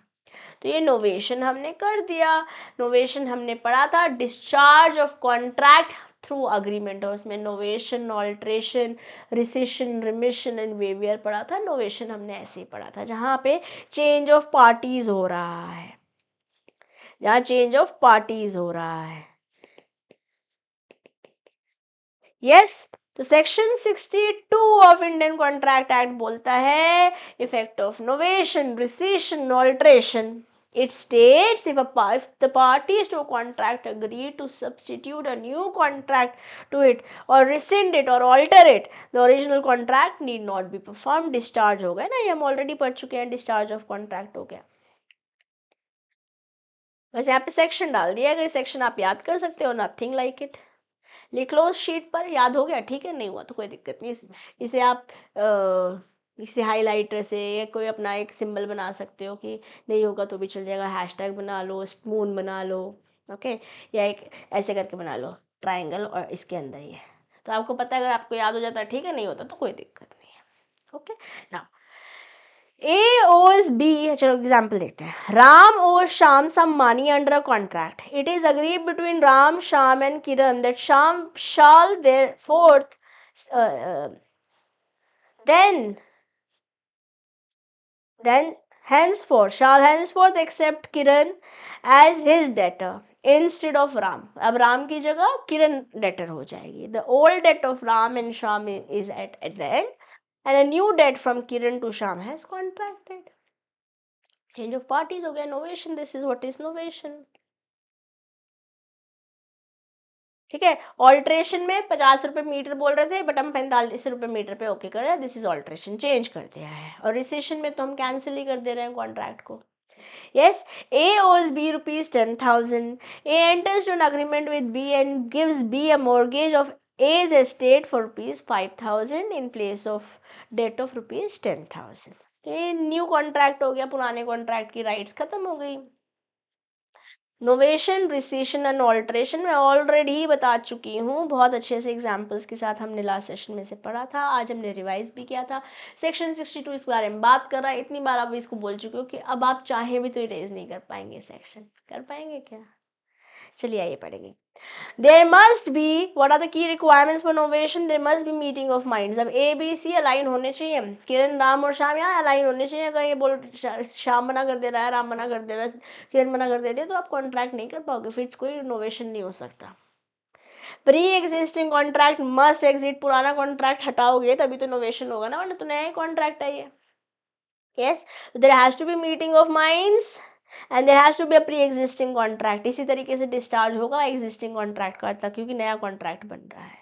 तो ये नोवेशन हमने कर दिया। नोवेशन हमने पढ़ा था discharge of contract through agreement, और उसमें novation, alteration, rescission, remission and waiver पढ़ा था। नोवेशन हमने ऐसे ही पढ़ा था जहाँ पे चेंज ऑफ पार्टीज हो रहा है, जहाँ चेंज ऑफ पार्टीज हो रहा है। यस, तो section 62 of Indian contract act बोलता है effect of novation, rescission, alteration. It states if the parties to a contract agree to substitute a new contract to it or rescind it or alter it, the original contract need not be performed. Discharge हो गया ना, ये हम already पढ़ चुके हैं, discharge of contract हो गया। बस यहाँ पे सेक्शन डाल दिया, अगर सेक्शन आप याद कर सकते हो, नथिंग लाइक इट, लिख लो उस शीट पर, याद हो गया ठीक है, नहीं हुआ तो कोई दिक्कत नहीं, इसे आप इसे हाईलाइटर से या कोई अपना एक सिंबल बना सकते हो, कि नहीं होगा तो भी चल जाएगा, हैशटैग बना लो, स्पून बना लो, ओके, या एक ऐसे करके बना लो ट्राइंगल, और इसके अंदर ही है, तो आपको पता है, अगर आपको याद हो जाता है ठीक है, नहीं होता तो कोई दिक्कत नहीं है, ओके ना। A owes B, चलो एग्जाम्पल देखते हैं, Ram owes Shyam some money under a contract. It is agreed between Ram, Shyam and Kiran that Shyam shall therefore uh, then henceforth accept Kiran as his debtor instead of Ram. अब राम की जगह किरण debtor हो जाएगी. The old debt of Ram and Shyam is at the end, and a new debt from Kiran to Shyam has contracted. Change of parties हो गया, novation, this is what is novation, ठीक है। Alteration में 50 रुपए metre बोल रहे थे, but हम 45 रुपए मीटर पे ओके कर रहे हैं, दिस इज ऑल्ट्रेशन, चेंज कर दिया है। और रिसेशन में तो हम कैंसिल ही कर दे रहे हैं कॉन्ट्रैक्ट को। Yes, A owes B rupees 10,000. A enters to an agreement with B and gives B a mortgage of A's estate for rupees 5,000 in place of debt of rupees 10,000. ये new contract हो गया, पुराने contract की rights खत्म हो गई। Novation, recession and alteration मैं already ही बता चुकी हूँ, बहुत अच्छे से एग्जाम्पल्स के साथ हमने लास्ट सेशन में से पढ़ा था, आज हमने रिवाइज भी किया था। सेक्शन 62 इस बारे में बात कर रहा है, इतनी बार आप इसको बोल चुके हो कि अब आप चाहें भी तो इरेज नहीं कर पाएंगे, सेक्शन कर पाएंगे क्या? चलिए आइए पढ़ेंगे। There must be, what are the key requirements for novation? There must be meeting of minds. अब A B C अलाइन होने चाहिए, किरण राम और श्याम यहाँ अलाइन होने चाहिए। अगर ये बोल श्याम मना कर दे रहा है, राम मना कर दे रहा है, किरण मना कर दे रही है, तो आप कॉन्ट्रैक्ट नहीं कर पाओगे, फिर कोई नोवेशन नहीं हो सकता। Pre existing contract must exit, पुराना कॉन्ट्रैक्ट हटाओगे तभी तो नोवेशन होगा ना, वरना तो नया ही कॉन्ट्रैक्ट है ये। Yes, there has to be meeting of minds and there has to be a pre existing contract. इसी तरीके से डिस्चार्ज होगा एग्जिस्टिंग कॉन्ट्रैक्ट का तक, क्योंकि नया कॉन्ट्रैक्ट बन रहा है।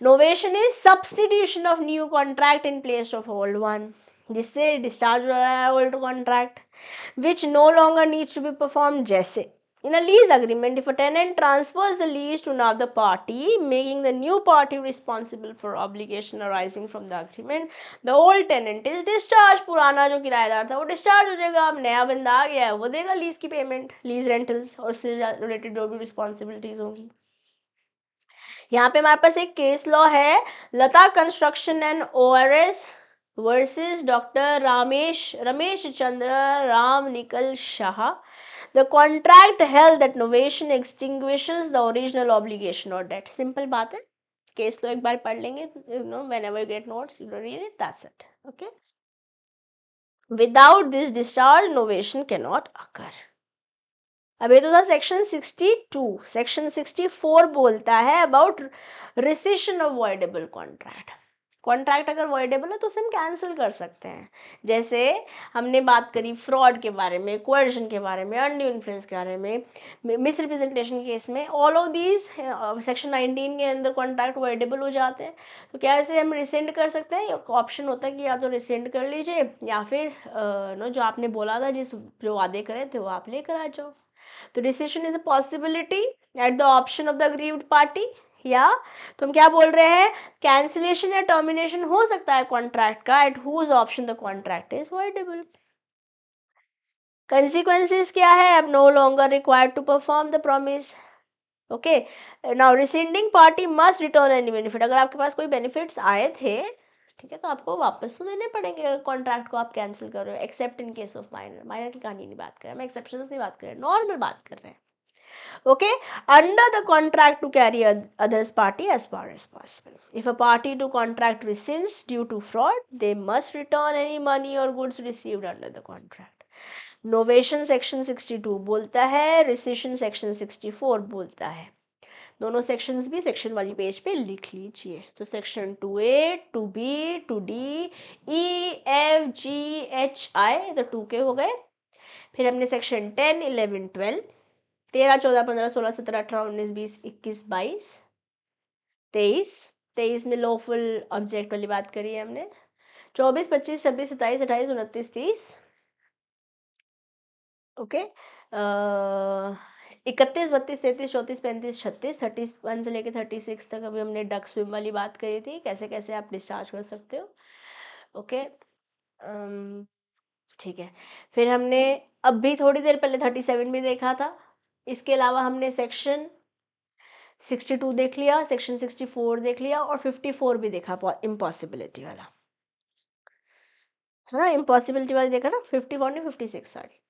Novation is substitution of new contract in place of old one, जिससे डिस्चार्ज हो रहा है old contract, which no longer needs to be perform. जैसे in a lease agreement, if a tenant transfers the lease to another party, making the new party responsible for obligation arising from the agreement, the old tenant is discharged. पुराना जो किराएदार था वो discharge हो जाएगा, अब नया बंदा आ गया है, वो देगा लीज की पेमेंट, लीज रेंटल्स और उससे रिलेटेड जो भी रिस्पॉन्सिबिलिटीज होंगी। यहाँ पे हमारे पास एक केस लॉ है, Lata construction and ORS versus doctor Ramesh Chandra Ram Nikal Shah. The contract held that novation extinguishes the original obligation or debt. Simple बात है, केस तो एक बार पढ़ लेंगे, whenever you get notes you read it, that's it, okay. Without this discharge novation cannot occur. अब ये तो था सेक्शन 62। सेक्शन 64 बोलता है about recession of voidable contract. Contract अगर वॉइडेबल है तो उसे हम कैंसिल कर सकते हैं। जैसे हमने बात करी फ्रॉड के बारे में, कोएर्जन के बारे में, अनड्यू इन्फ्लुएंस के बारे में, मिसरिप्रेजेंटेशन केस में, ऑल ऑफ दीज सेक्शन 19 के अंदर कॉन्ट्रैक्ट वॉइडेबल हो जाते हैं। तो क्या ऐसे हम रिसेंड कर सकते हैं? ऑप्शन होता है कि या तो रिसेंड कर लीजिए, या फिर जो आपने बोला था, जो वादे करे थे वो आप लेकर आ जाओ। तो rescission is a possibility at the option of the aggrieved party, या तो हम क्या बोल रहे हैं, कैंसिलेशन या टर्मिनेशन हो सकता है कॉन्ट्रैक्ट का, at whose option the contract is voidable. Consequences क्या है, अब no longer required to perform the promise, okay. Now rescinding party must return any benefit, अगर आपके पास कोई बेनिफिट्स आए थे, ठीक है, तो आपको वापस तो देने पड़ेंगे, कॉन्ट्रैक्ट को आप कैंसिल कर रहे हो, accept in case of minor की कहानी नहीं बात कर रहे हैं, हम एक्सेप्शंस नहीं बात कर रहे हैं, नॉर्मल बात कर रहे हैं, okay, under the contract to carry others party as far as possible. If a party to contract rescinds due to fraud, they must return any money or goods received under the contract. Novation section 62 बोलता है, rescission section 64 बोलता है। दोनों sections भी section वाली page पे लिख लीजिए। तो section 2A, 2B, 2D, E, F, G, H, I, तो 2 के हो गए। फिर हमने सेक्शन 10, 11, 12, 13, 14, 15, 16, 17, 18, 19, 20, 21, 22, 23 में लॉफुल ऑब्जेक्ट वाली बात करी है हमने, 24, 25, 26, 27, 28, 29, 30, ओके, 31, 32, 33, 34, 35, 36, 31 से लेकर 36 तक अभी हमने डक स्विम वाली बात करी थी, कैसे कैसे आप डिस्चार्ज कर सकते हो। ओके, ठीक है। फिर हमने अभी थोड़ी देर पहले 37 भी देखा था। इसके अलावा हमने सेक्शन 62 देख लिया, सेक्शन 64 देख लिया और 54 भी देखा, इम्पॉसिबिलिटी वाला, है ना। इम्पॉसिबिलिटी वाला देखा ना, 54 नहीं 56, सॉरी।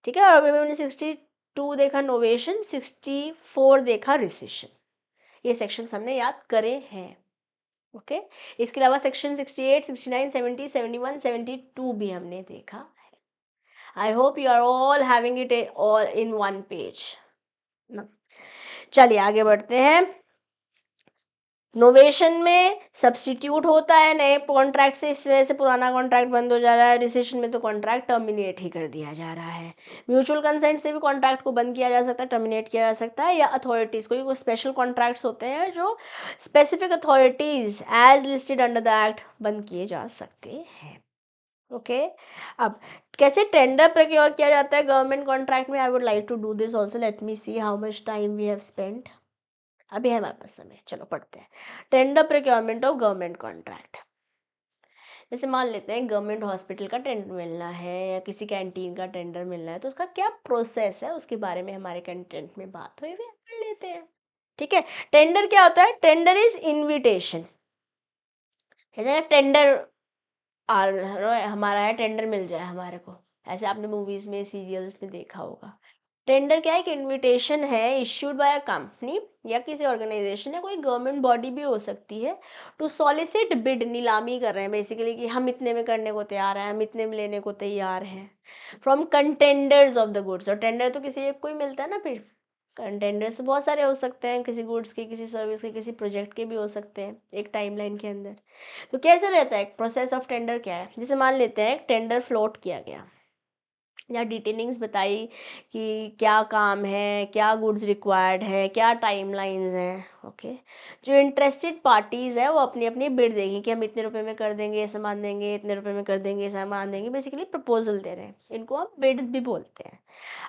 ठीक है, और अभी हमने 62 देखा नोवेशन, 64 देखा रिसेशन। ये सेक्शन हमने याद करे हैं। ओके, इसके अलावा सेक्शन 68, 69, 70, 71, 72 भी हमने देखा है। I hope you are all having it all in one page. चलिए आगे बढ़ते हैं। नोवेशन में सब्स्टिट्यूट होता है नए कॉन्ट्रैक्ट से, इस वजह से पुराना कॉन्ट्रैक्ट बंद हो जा रहा है। रिसेशन में तो कॉन्ट्रैक्ट टर्मिनेट ही कर दिया जा रहा है। म्यूचुअल कंसेंट से भी कॉन्ट्रैक्ट को बंद किया जा सकता है, टर्मिनेट किया जा सकता है, या अथॉरिटीज़ कोई स्पेशल कॉन्ट्रैक्ट्स होते हैं जो specific authorities as listed under the act बंद किए जा सकते हैं। ओके, अब कैसे टेंडर प्रोक्योर किया जाता है गवर्नमेंट कॉन्ट्रैक्ट में। I would like to do this also, let me see how much time we have spent. अभी है हमारे पास समय, चलो पढ़ते हैं। Tender procurement of government contract. जैसे मान लेते हैं गवर्नमेंट हॉस्पिटल का टेंडर मिलना है या किसी कैंटीन का टेंडर मिलना है, तो उसका क्या प्रोसेस है उसके बारे में हमारे कंटेंट में बात हुई हुई कर लेते हैं। ठीक है, टेंडर क्या होता है? Tender is invitation. जैसे टेंडर हमारा है, टेंडर मिल जाए हमारे को, ऐसे आपने मूवीज में सीरियल्स में देखा होगा। टेंडर क्या है? एक इनविटेशन है इश्यूड बाय अ कंपनी या किसी ऑर्गेनाइजेशन या कोई गवर्नमेंट बॉडी भी हो सकती है, टू सॉलिसिट बिड, नीलामी कर रहे हैं बेसिकली, कि हम इतने में करने को तैयार हैं, हम इतने में लेने को तैयार हैं, from contenders of the goods. और टेंडर तो किसी एक को ही मिलता है ना, फिर कंटेंडर्स तो बहुत सारे हो सकते हैं, किसी गुड्स के, किसी सर्विस के, किसी प्रोजेक्ट के भी हो सकते हैं एक टाइमलाइन के अंदर। तो कैसे रहता है प्रोसेस ऑफ टेंडर? क्या है, जैसे मान लेते हैं टेंडर फ्लोट किया गया या डिटेलिंग्स बताई कि क्या काम है, क्या गुड्स रिक्वायर्ड है, क्या टाइमलाइंस हैं। ओके, जो इंटरेस्टेड पार्टीज़ है वो अपनी अपनी बिड देंगी कि हम इतने रुपए में कर देंगे ये सामान, देंगे इतने रुपए में कर देंगे ये सामान, देंगे। बेसिकली प्रपोजल दे रहे हैं, इनको हम बिड्स भी बोलते हैं।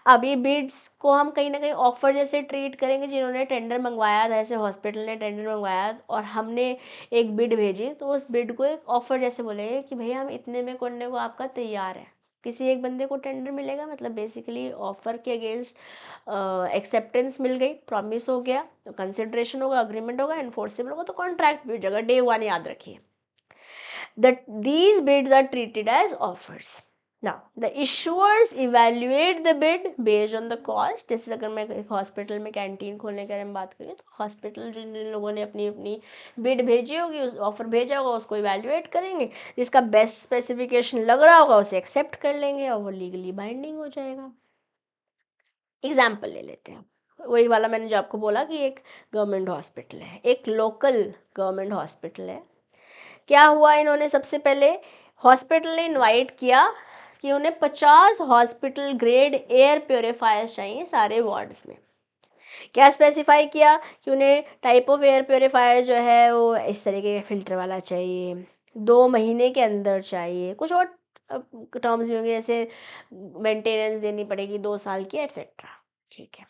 अब ये बिड्स को हम कहीं ना कहीं ऑफर जैसे ट्रीट करेंगे। जिन्होंने टेंडर मंगवाया था, जैसे हॉस्पिटल ने टेंडर मंगवाया और हमने एक बिड भेजी, तो उस बिड को एक ऑफर जैसे बोलेंगे कि भैया हम इतने में करने को आपका तैयार है। किसी एक बंदे को टेंडर मिलेगा, मतलब बेसिकली ऑफर के अगेंस्ट एक्सेप्टेंस मिल गई, प्रॉमिस हो गया, तो कंसिडरेशन होगा, अग्रीमेंट होगा, एनफोर्सेबल होगा, तो कॉन्ट्रैक्ट भी हो जाएगा। डे वन याद रखिए, that these bids are treated as offers. Now the issuers evaluate the bid based on the cost. जैसे अगर मैं एक हॉस्पिटल में कैंटीन खोलने के बारे में बात करें, तो हॉस्पिटल जिन जिन लोगों ने अपनी अपनी बिड भेजी होगी, उस ऑफर भेजा होगा, उसको इवेल्युएट करेंगे, जिसका बेस्ट स्पेसिफिकेशन लग रहा होगा उसे एक्सेप्ट कर लेंगे और वो लीगली बाइंडिंग हो जाएगा। एग्जाम्पल ले लेते हैं, वही वाला मैंने जो आपको बोला कि एक गवर्नमेंट हॉस्पिटल है, एक लोकल गवर्नमेंट हॉस्पिटल है। क्या हुआ, इन्होंने सबसे पहले हॉस्पिटल ने इनवाइट किया कि उन्हें 50 हॉस्पिटल ग्रेड एयर प्योरीफायर्स चाहिए सारे वार्ड्स में। क्या स्पेसिफाई किया कि उन्हें टाइप ऑफ एयर प्योरीफायर जो है वो इस तरीके के फिल्टर वाला चाहिए, 2 महीने के अंदर चाहिए, कुछ और टर्म्स भी होंगे, जैसे मेंटेनेंस देनी पड़ेगी 2 साल की, एट्सेट्रा। ठीक है,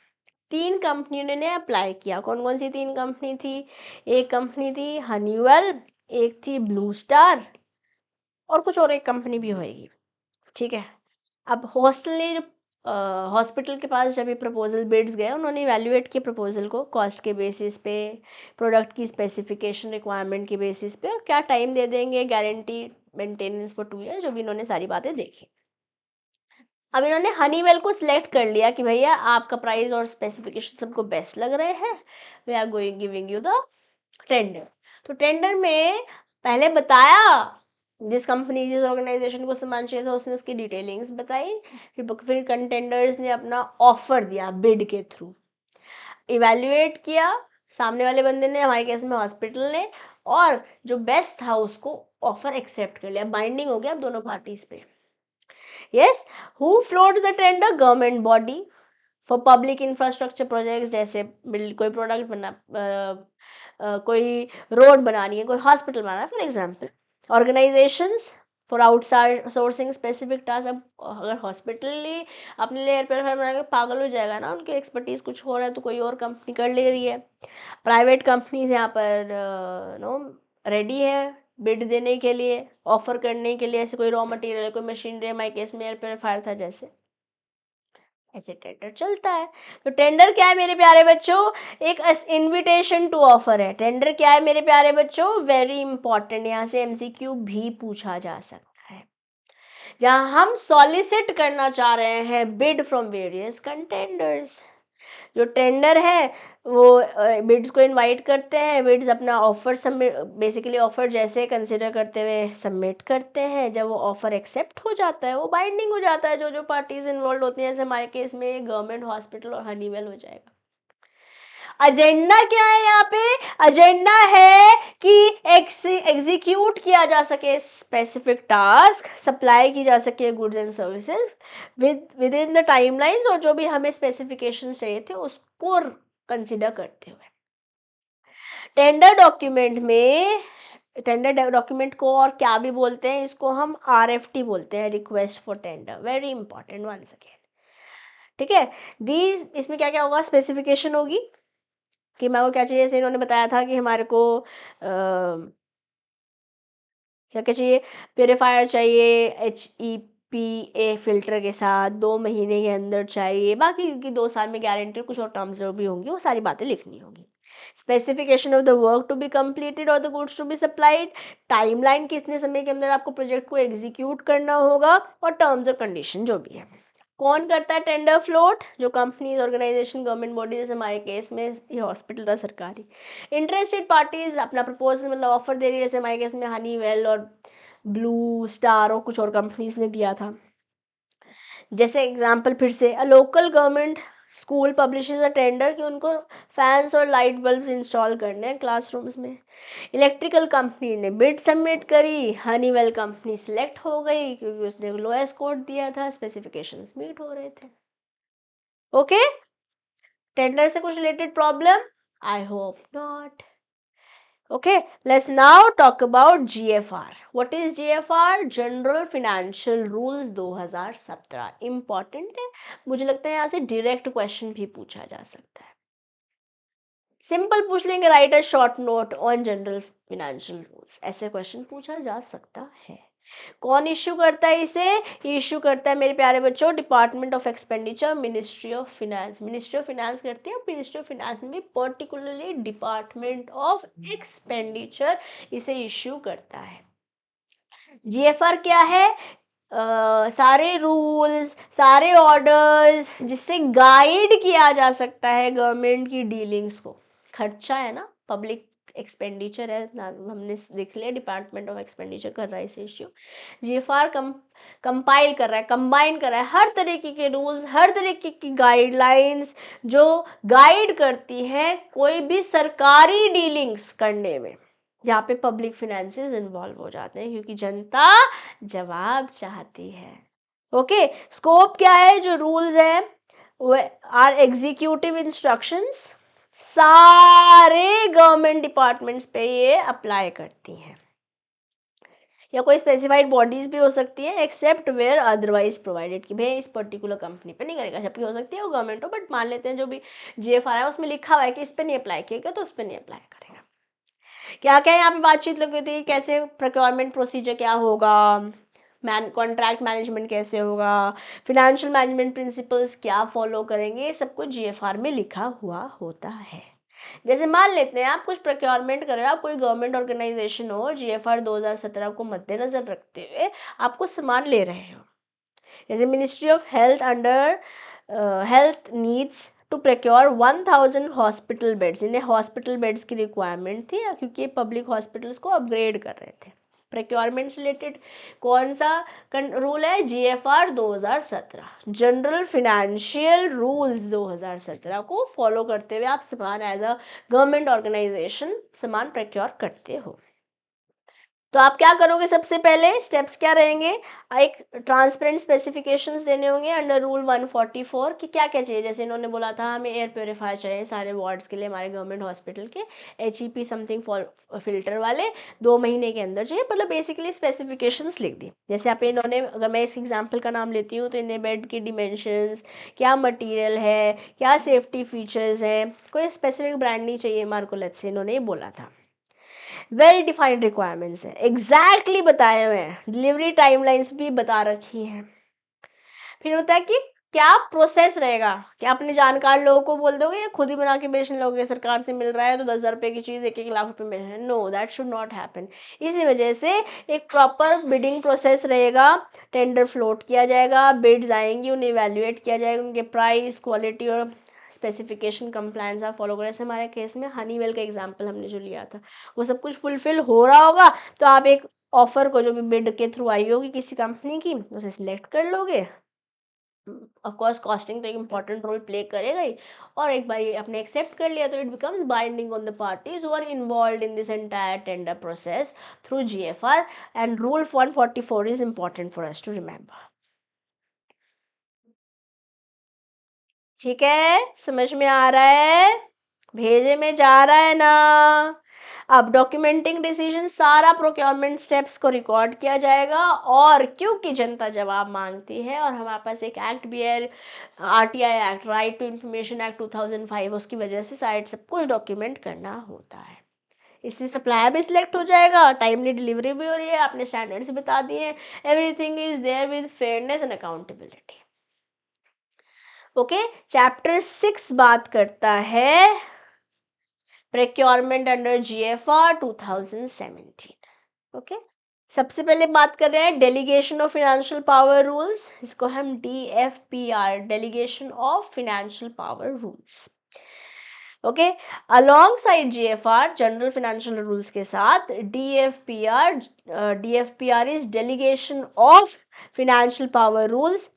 3 कंपनियों ने अप्लाई किया। कौन कौन सी 3 कंपनी थी? एक कंपनी थी हनीवेल, एक थी ब्लू स्टार, और कुछ और एक कंपनी भी होएगी। ठीक है, अब हॉस्टल ने हॉस्पिटल के पास जब ये प्रपोजल बिड्स गए, उन्होंने इवैल्यूएट किया प्रपोजल को कॉस्ट के बेसिस पे, प्रोडक्ट की स्पेसिफिकेशन रिक्वायरमेंट के बेसिस पे, और क्या टाइम दे देंगे, गारंटी मेंटेनेंस फॉर 2 ईयर, जो भी इन्होंने सारी बातें देखी। अब इन्होंने हनीवेल को सिलेक्ट कर लिया कि भैया आपका प्राइस और स्पेसिफिकेशन सबको बेस्ट लग रहे हैं, we are going giving you the tender. तो टेंडर में पहले बताया, जिस कंपनी जिस ऑर्गेनाइजेशन को सामान चाहिए था उसने उसकी डिटेलिंग्स बताई, फिर कंटेंडर्स ने अपना ऑफर दिया बिड के थ्रू, इवैल्यूएट किया सामने वाले बंदे ने, हमारे केस में हॉस्पिटल ने, और जो बेस्ट था उसको ऑफर एक्सेप्ट कर लिया, बाइंडिंग हो गया अब दोनों पार्टीज पे। Yes, who floats the tender? Government body for public infrastructure projects, जैसे बिल्ड कोई प्रोडक्ट बना, कोई रोड बनानी है, कोई हॉस्पिटल बनाना है, for example. Organisations for outsourcing specific task. अब अगर हॉस्पिटल ही अपने लिए एयर प्योरीफायर बना के पागल हो जाएगा ना, उनकी एक्सपर्टीज कुछ हो रहा है तो कोई और कंपनी कर ले रही है। प्राइवेट कंपनीज यहाँ पर नो रेडी है बिड देने के लिए, ऑफर करने के लिए। ऐसे कोई रॉ मटेरियल, कोई मशीनरी, हमारे केस में एयर प्योरीफायर था जैसे, ऐसे टेंडर चलता है। तो टेंडर क्या है मेरे प्यारे बच्चों? एक इनविटेशन टू ऑफर है। टेंडर क्या है मेरे प्यारे बच्चों? वेरी इंपॉर्टेंट, यहाँ से एमसीक्यू भी पूछा जा सकता है। जहां हम सॉलिसिट करना चाह रहे हैं बिड फ्रॉम वेरियस कंटेंडर्स। जो टेंडर है वो बिड्स को इनवाइट करते हैं, बिड्स अपना ऑफर सबमिट, बेसिकली ऑफर जैसे कंसिडर करते हुए सबमिट करते हैं। जब वो ऑफर एक्सेप्ट हो जाता है, वो बाइंडिंग हो जाता है, जो जो पार्टीज इन्वॉल्व होती हैं, जैसे हमारे केस में गवर्नमेंट हॉस्पिटल और हनीवेल हो जाएगा। एजेंडा क्या है यहाँ पे? एजेंडा है कि एग्जीक्यूट किया जा सके स्पेसिफिक टास्क, सप्लाई की जा सके goods and services with in the timelines, और जो भी हमें स्पेसिफिकेशन चाहिए थे उसको कंसिडर करते हुए। टेंडर डॉक्यूमेंट में, टेंडर डॉक्यूमेंट को और क्या भी बोलते हैं, इसको हम आरएफटी बोलते हैं, request for tender. Very important once again, ठीक है। दीज, इसमें क्या क्या होगा? स्पेसिफिकेशन होगी कि मेरे को क्या चाहिए। जैसे इन्होंने बताया था कि हमारे को क्या क्या चाहिए? प्योरीफायर चाहिए HEPA फिल्टर के साथ, 2 महीने के अंदर चाहिए, बाकी की 2 साल में गारंटी, कुछ और टर्म्स जो भी होंगी वो सारी बातें लिखनी होगी। Specification of the work to be completed और the goods to be supplied, timeline कितने समय के अंदर आपको प्रोजेक्ट को एग्जीक्यूट करना होगा, और टर्म्स और कंडीशन जो भी है। कौन करता है टेंडर फ्लोट? जो कंपनीज, ऑर्गेनाइजेशन, गवर्नमेंट बॉडी, जैसे हमारे केस में ये हॉस्पिटल था सरकारी। इंटरेस्टेड पार्टीज अपना प्रपोजल, मतलब ऑफर दे रही है, जैसे हमारे केस में हनीवेल और ब्लू स्टार और कुछ और कंपनीज ने दिया था। जैसे एग्जांपल फिर से, a local government school publishes a tender कि उनको फैंस और लाइट बल्ब्स इंस्टॉल करने हैं क्लासरूम्स में। इलेक्ट्रिकल कंपनी ने बिड सबमिट करी, हनीवेल कंपनी सिलेक्ट हो गई क्योंकि उसने लोएस्ट कोड दिया था, स्पेसिफिकेशंस मीट हो रहे थे। ओके, टेंडर से कुछ related problem? I hope not. Okay, let's now talk about GFR. What is GFR? General Financial Rules 2017. Important है, मुझे लगता है यहाँ से डायरेक्ट क्वेश्चन भी पूछा जा सकता है। सिंपल पूछ लेंगे, right a short note on general financial rules, ऐसे क्वेश्चन पूछा जा सकता है। कौन इश्यू करता है इसे? इश्यू करता है मेरे प्यारे बच्चों department of expenditure, ministry of finance. Ministry of finance करती है, मिनिस्ट्री ऑफ फिनेंस में पर्टिकुलरली डिपार्टमेंट ऑफ एक्सपेंडिचर इसे इश्यू करता है। जीएफआर क्या है? सारे रूल्स, सारे ऑर्डर्स जिससे गाइड किया जा सकता है गवर्नमेंट की डीलिंग्स को। खर्चा है ना, पब्लिक एक्सपेंडिचर है ना, हमने देख लिया डिपार्टमेंट ऑफ एक्सपेंडिचर कर रहा है इस इश्यू। जीएफआर कंपाइल कर रहा है, कंबाइन कर रहा है हर तरीके के रूल्स, हर तरीके की गाइडलाइंस जो गाइड करती है कोई भी सरकारी डीलिंग्स करने में, जहाँ पे पब्लिक फिनेंसेस इन्वॉल्व हो जाते हैं, क्योंकि जनता जवाब चाहती है। ओके, स्कोप क्या है? जो रूल्स है वो आर एग्जीक्यूटिव इंस्ट्रक्शंस, सारे गवर्नमेंट डिपार्टमेंट्स पे ये अप्लाई करती हैं, या कोई स्पेसिफाइड बॉडीज भी हो सकती है, एक्सेप्ट वेयर अदरवाइज प्रोवाइडेड, कि भाई इस पर्टिकुलर कंपनी पे नहीं करेगा, जबकि हो सकती है वो गवर्नमेंट हो, बट मान लेते हैं जो भी जीएफआर है उसमें लिखा हुआ है कि इस पे नहीं अप्लाई किया तो उस पर नहीं अप्लाई करेगा। क्या क्या यहाँ पे बातचीत लगी थी? कैसे प्रोक्योरमेंट प्रोसीजर क्या होगा, कॉन्ट्रैक्ट मैनेजमेंट कैसे होगा, फिनेंशियल मैनेजमेंट प्रिंसिपल्स क्या फॉलो करेंगे, ये सब कुछ जीएफआर में लिखा हुआ होता है। जैसे मान लेते हैं आप कुछ प्रोक्योरमेंट कर रहे हो, आप कोई गवर्नमेंट ऑर्गेनाइजेशन हो, जीएफआर 2017 को मद्देनजर रखते हुए आपको सामान ले रहे हो, जैसे ministry of health under health needs to procure 1000 hospital beds. इन्हें हॉस्पिटल बेड्स की रिक्वायरमेंट थी क्योंकि ये पब्लिक हॉस्पिटल्स को अपग्रेड कर रहे थे। प्रोक्योरमेंट रिलेटेड कौन सा रूल है? जीएफआर 2017, जनरल फिनेंशियल रूल्स 2017 को फॉलो करते हुए आप सामान एज अ गवर्नमेंट ऑर्गेनाइजेशन सामान प्रोक्योर करते हो। तो आप क्या करोगे, सबसे पहले स्टेप्स क्या रहेंगे, एक ट्रांसपेरेंट स्पेसिफिकेशंस देने होंगे अंडर रूल 144 कि क्या क्या चाहिए। जैसे इन्होंने बोला था हमें एयर प्योरीफायर चाहिए सारे वार्ड्स के लिए हमारे गवर्नमेंट हॉस्पिटल के, HEP समथिंग फिल्टर वाले 2 महीने के अंदर चाहिए, मतलब बेसिकली स्पेसिफिकेशंस लिख दी। जैसे आप इन्होंने, अगर मैं इस एग्जाम्पल का नाम लेती हूँ तो इन्हें बेड की डिमेंशंस, क्या मटीरियल है, क्या सेफ्टी फीचर्स हैं, कोई स्पेसिफिक ब्रांड नहीं चाहिए मार्कोलेट से, इन्होंने ये बोला था। वेल डिफाइंड रिक्वायरमेंट्स है, एग्जैक्टली बताए हुए हैं, डिलीवरी टाइमलाइंस भी बता रखी हैं। फिर होता है कि क्या प्रोसेस रहेगा, क्या अपने जानकार लोगों को बोल दोगे या खुद ही बना के बेचने लोगे, सरकार से मिल रहा है तो 10,000 रुपये की चीज़ 1-1 लाख रुपए में है, know that should not happen. इसी वजह से एक प्रॉपर बिडिंग प्रोसेस रहेगा, टेंडर फ्लोट किया जाएगा, बिड्स आएंगी, उन्हें इवेल्युएट किया जाएगा, उनके प्राइस, क्वालिटी और स्पेसिफिकेशन कंप्लायंस आप फॉलो करें। जैसे हमारे केस में हनीवेल का एग्जाम्पल हमने जो लिया था, वो सब कुछ फुलफिल हो रहा होगा तो आप एक ऑफर को जो भी बिड के थ्रू आई होगी किसी कंपनी की, उसे सिलेक्ट कर लोगे। ऑफ कोर्स कॉस्टिंग तो एक इम्पॉर्टेंट रोल प्ले करेगा ही, और एक बार ये आपने एक्सेप्ट कर लिया तो it becomes binding on the parties who are involved in this entire tender process through GFR, and rule 144 is important for us to remember. ठीक है, समझ में आ रहा है, भेजे में जा रहा है ना। अब डॉक्यूमेंटिंग डिसीजन, सारा प्रोक्योरमेंट स्टेप्स को रिकॉर्ड किया जाएगा, और क्योंकि जनता जवाब मांगती है और हमारे पास एक एक्ट भी है, RTI act, right to information act 2005, उसकी वजह से साइड सब कुछ डॉक्यूमेंट करना होता है। इससे सप्लायर भी सिलेक्ट हो जाएगा, टाइमली डिलीवरी भी हो रही है, आपने स्टैंडर्ड्स बता दिए, everything is there with fairness and accountability. Okay, chapter 6 बात करता है प्रोक्योरमेंट अंडर GFR 2017। ओके, सबसे पहले बात कर रहे हैं delegation of financial power rules, इसको हम DFPR, delegation of financial power rules. Okay, along side GFR, general financial rules के साथ DFPR is delegation of financial power rules.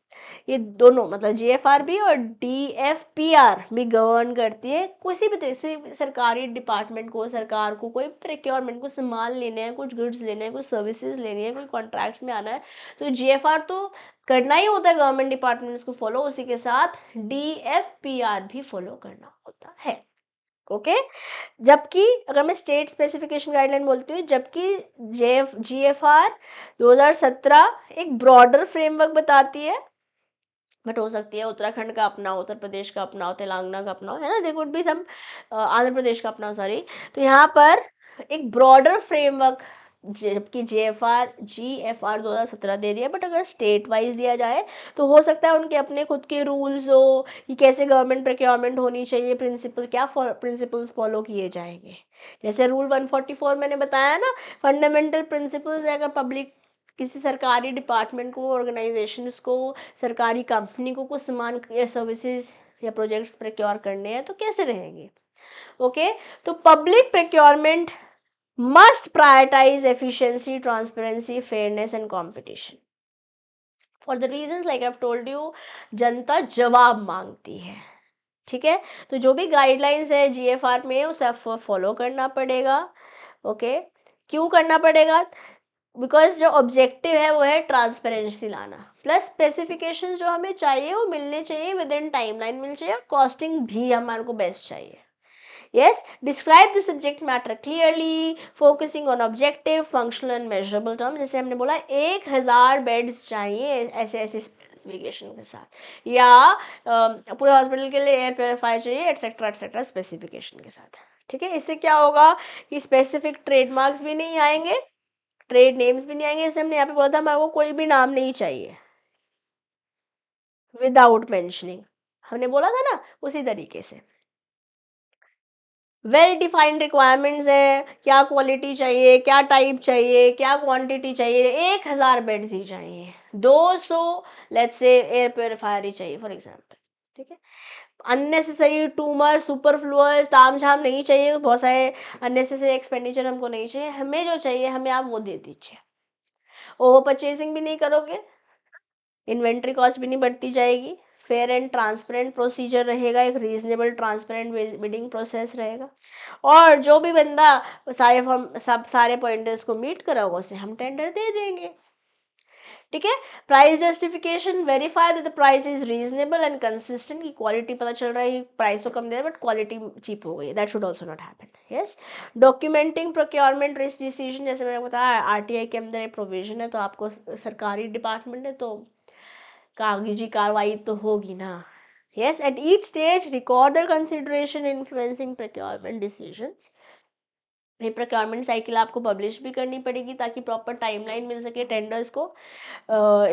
ये दोनों मतलब GFR और DFPR भी गवर्न करती है किसी भी तरह से सरकारी डिपार्टमेंट को, सरकार को कोई प्रोक्योरमेंट को सामान लेने हैं, कुछ गुड्स लेने हैं, कुछ सर्विसेज लेनी है, कोई कॉन्ट्रैक्ट्स में आना है, तो GFR तो करना ही होता है गवर्नमेंट डिपार्टमेंट्स को फॉलो, उसी के साथ DFPR भी फॉलो करना होता है। ओके, जबकि अगर मैं स्टेट स्पेसिफिकेशन गाइडलाइन बोलती हूँ, जबकि GFR 2017 एक ब्रॉडर फ्रेमवर्क बताती है, बट हो सकती है उत्तराखंड का अपना हो, उत्तर प्रदेश का अपना हो, तेलंगाना का अपना हो, है ना, there could be some, Andhra Pradesh का अपना हो, सॉरी। तो यहाँ पर एक ब्रॉडर फ्रेमवर्क, जबकि GFR 2017 दे रही है, बट अगर स्टेट वाइज दिया जाए तो हो सकता है उनके अपने खुद के रूल्स हो कि कैसे गवर्नमेंट प्रोक्योरमेंट होनी चाहिए, प्रिंसिपल क्या प्रिंसिपल्स फॉलो किए जाएंगे। जैसे रूल 144 मैंने बताया ना, फंडामेंटल प्रिंसिपल्स है, अगर पब्लिक किसी सरकारी डिपार्टमेंट को, ऑर्गेनाइजेशंस को, सरकारी कंपनी को कुछ सामान या सर्विसेज या प्रोजेक्ट्स प्रोक्योर करने हैं तो कैसे रहेंगे। ओके, तो public procurement must prioritise efficiency, transparency, fairness and competition for the reasons like I have told you, जनता जवाब मांगती है। ठीक है, तो जो भी गाइडलाइंस है GFR में उसे आपको फॉलो करना पड़ेगा। ओके, क्यों करना पड़ेगा, बिकॉज जो ऑब्जेक्टिव है वो है ट्रांसपेरेंसी लाना, प्लस स्पेसिफिकेशंस जो हमें चाहिए वो मिलने चाहिए, विद इन टाइमलाइन मिल चाहिए, और कॉस्टिंग भी हमारे को बेस्ट चाहिए। yes, describe the subject matter clearly, focusing on objective, functional and measurable terms। जैसे हमने बोला 1,000 बेड्स चाहिए ऐसे ऐसे स्पेसिफिकेशन के साथ, या पूरे हॉस्पिटल के लिए एयर प्योरीफायर चाहिए, एटसेट्रा एटसेट्रा स्पेसिफिकेशन के साथ। ठीक है, इससे क्या होगा कि स्पेसिफिक ट्रेडमार्क्स भी नहीं आएंगे, ट्रेड नेम्स भी नहीं आएंगे। जैसे हमने यहाँ पे बोला था हमारे को कोई भी नाम नहीं चाहिए, विदाउट मेंशनिंग, हमने बोला था ना, उसी तरीके से वेल डिफाइंड रिक्वायरमेंट्स है, क्या क्वालिटी चाहिए, क्या टाइप चाहिए, क्या क्वांटिटी चाहिए, 1,000 बेड्स ही चाहिए, 200 लेट्स से एयर प्योरीफायर ही चाहिए फॉर एग्जांपल। ठीक है, अननेसेसरी टूमर, सुपरफ्लुअस, तामझाम नहीं चाहिए, बहुत सारे अननेसेसरी एक्सपेंडिचर हमको नहीं चाहिए, हमें जो चाहिए हमें आप वो दे दीजिए। ओवर परचेजिंग भी नहीं करोगे, इन्वेंट्री कॉस्ट भी नहीं बढ़ती जाएगी, फेयर एंड ट्रांसपेरेंट प्रोसीजर रहेगा, एक रीजनेबल ट्रांसपेरेंट बिडिंग प्रोसेस रहेगा, और जो भी बंदा सारे पॉइंटर्स को मीट करा होगा उसे हम टेंडर दे देंगे। ठीक है। Price justification, verify that the price is reasonable and consistent, की क्वालिटी पता चल रहा है प्राइस तो कम दे रहा है बट क्वालिटी चीप हो गई है, that should also not happen. Yes. Documenting procurement risk decision, जैसे मैंने बताया आरटीआई के अंदर एक प्रोविजन है, तो आपको सरकारी डिपार्टमेंट है तो कागजी कार्रवाई तो होगी ना। Yes. At each stage record the consideration influencing procurement decisions, ये प्रोक्योरमेंट साइकिल आपको पब्लिश भी करनी पड़ेगी ताकि प्रॉपर टाइमलाइन मिल सके टेंडर्स को,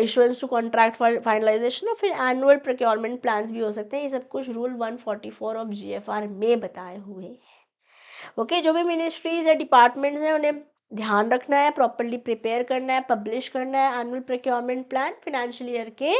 इशुएंस टू कॉन्ट्रैक्ट फाइनलाइजेशन, और फिर एनुअल प्रोक्योरमेंट प्लान्स भी हो सकते हैं। ये सब कुछ रूल 144 ऑफ जीएफआर में बताए हुए हैं। ओके। जो भी मिनिस्ट्रीज या डिपार्टमेंट्स हैं उन्हें ध्यान रखना है, प्रॉपरली प्रिपेयर करना है, पब्लिश करना है annual procurement plan financial year के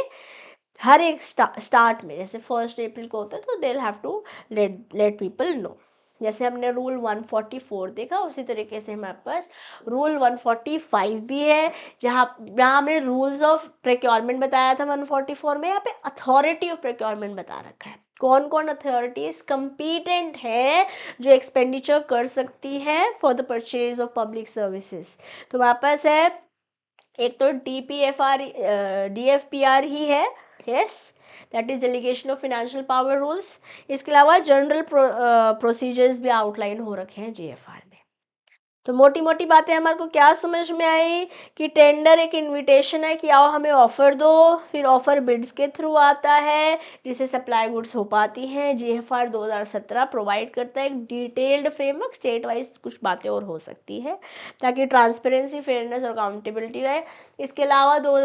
हर एक स्टार्ट में, जैसे 1 अप्रैल को होता है तो they have to let people know. जैसे हमने रूल 144 देखा उसी तरीके से हमारे पास रूल 145 भी है, जहाँ हमने रूल्स ऑफ प्रोक्योरमेंट बताया था 144 में, यहाँ पे अथॉरिटी ऑफ प्रोक्योरमेंट बता रखा है। कौन कौन अथॉरिटीज कंपीटेंट है जो एक्सपेंडिचर कर सकती है for the purchase of public services. तो हमारे पास है एक तो DFPR ही है, yes, that is delegation of financial power rules. इसके अलावा जनरल प्रोसीजर्स भी आउटलाइन हो रखे हैं जीएफआर में। तो मोटी मोटी बातें हमारे को क्या समझ में आई कि टेंडर एक इनविटेशन है कि आओ हमें ऑफर दो, फिर ऑफर बिड्स के थ्रू आता है जिससे सप्लाई गुड्स हो पाती हैं। जीएफआर 2017 प्रोवाइड करता है एक डिटेल्ड फ्रेमवर्क, स्टेट वाइज कुछ बातें और हो सकती है ताकि ट्रांसपेरेंसी, फेयरनेस और अकाउंटेबिलिटी रहे। इसके अलावा दो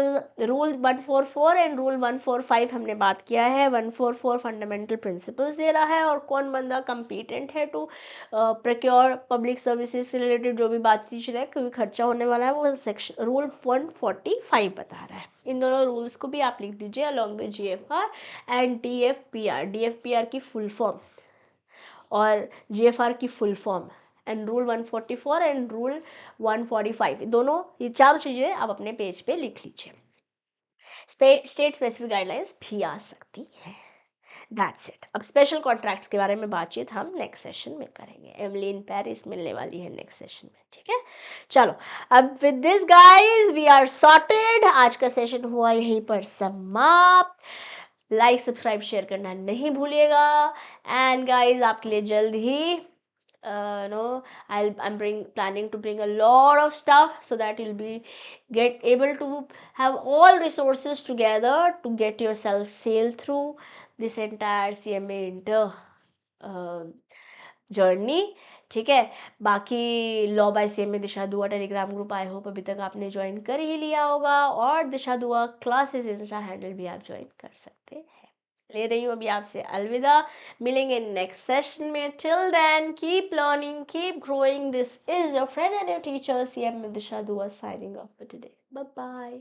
रूल 144 एंड रूल 145 हमने बात किया है। 144 फंडामेंटल प्रिंसिपल्स दे रहा है और कौन बंदा कंपीटेंट है टू प्रोक्योर पब्लिक सर्विसेज से रिलेटेड जो भी बातचीत है, क्योंकि खर्चा होने वाला है, वो सेक्शन रूल 145 बता रहा है। इन दोनों रूल्स को भी आप लिख दीजिए अलॉन्ग विद जीएफआर एंड डीएफपीआर, डीएफपीआर की फुल फॉर्म और जीएफआर की full form, and rule 144 and rule 145, दोनों ये चारों चीज़ें आप अपने पेज पे लिख लीजिए। स्टेट स्पेसिफिक गाइडलाइंस भी आ सकती है। That's it. अब स्पेशल कॉन्ट्रैक्ट्स के बारे में बातचीत हम नेक्स्ट सेशन में करेंगे। एमिली इन पेरिस मिलने वाली है नेक्स्ट सेशन में, ठीक है। चलो, अब with this guys we are sorted. आज का सेशन हुआ यहीं पर समाप्त। लाइक सब्सक्राइब शेयर करना नहीं भूलिएगा। एंड गाइज आपके लिए जल्द ही I'm planning to bring a lot of stuff so that you'll be able to have all resources together to get yourself sail through this entire CMA inter journey। ठीक है। बाकी law by CMA Disha Dua Telegram group I hope अभी तक आपने join कर ही लिया होगा, और दिशा दुआ क्लासेस इंस्टा हैंडल भी आप ज्वाइन कर सकते हैं। ले रही हूँ अभी आपसे अलविदा। मिलेंगे नेक्स्ट सेशन में। Till then keep learning, keep growing. This is your friend and your teacher CMA Disha Dua signing off for today. Bye bye.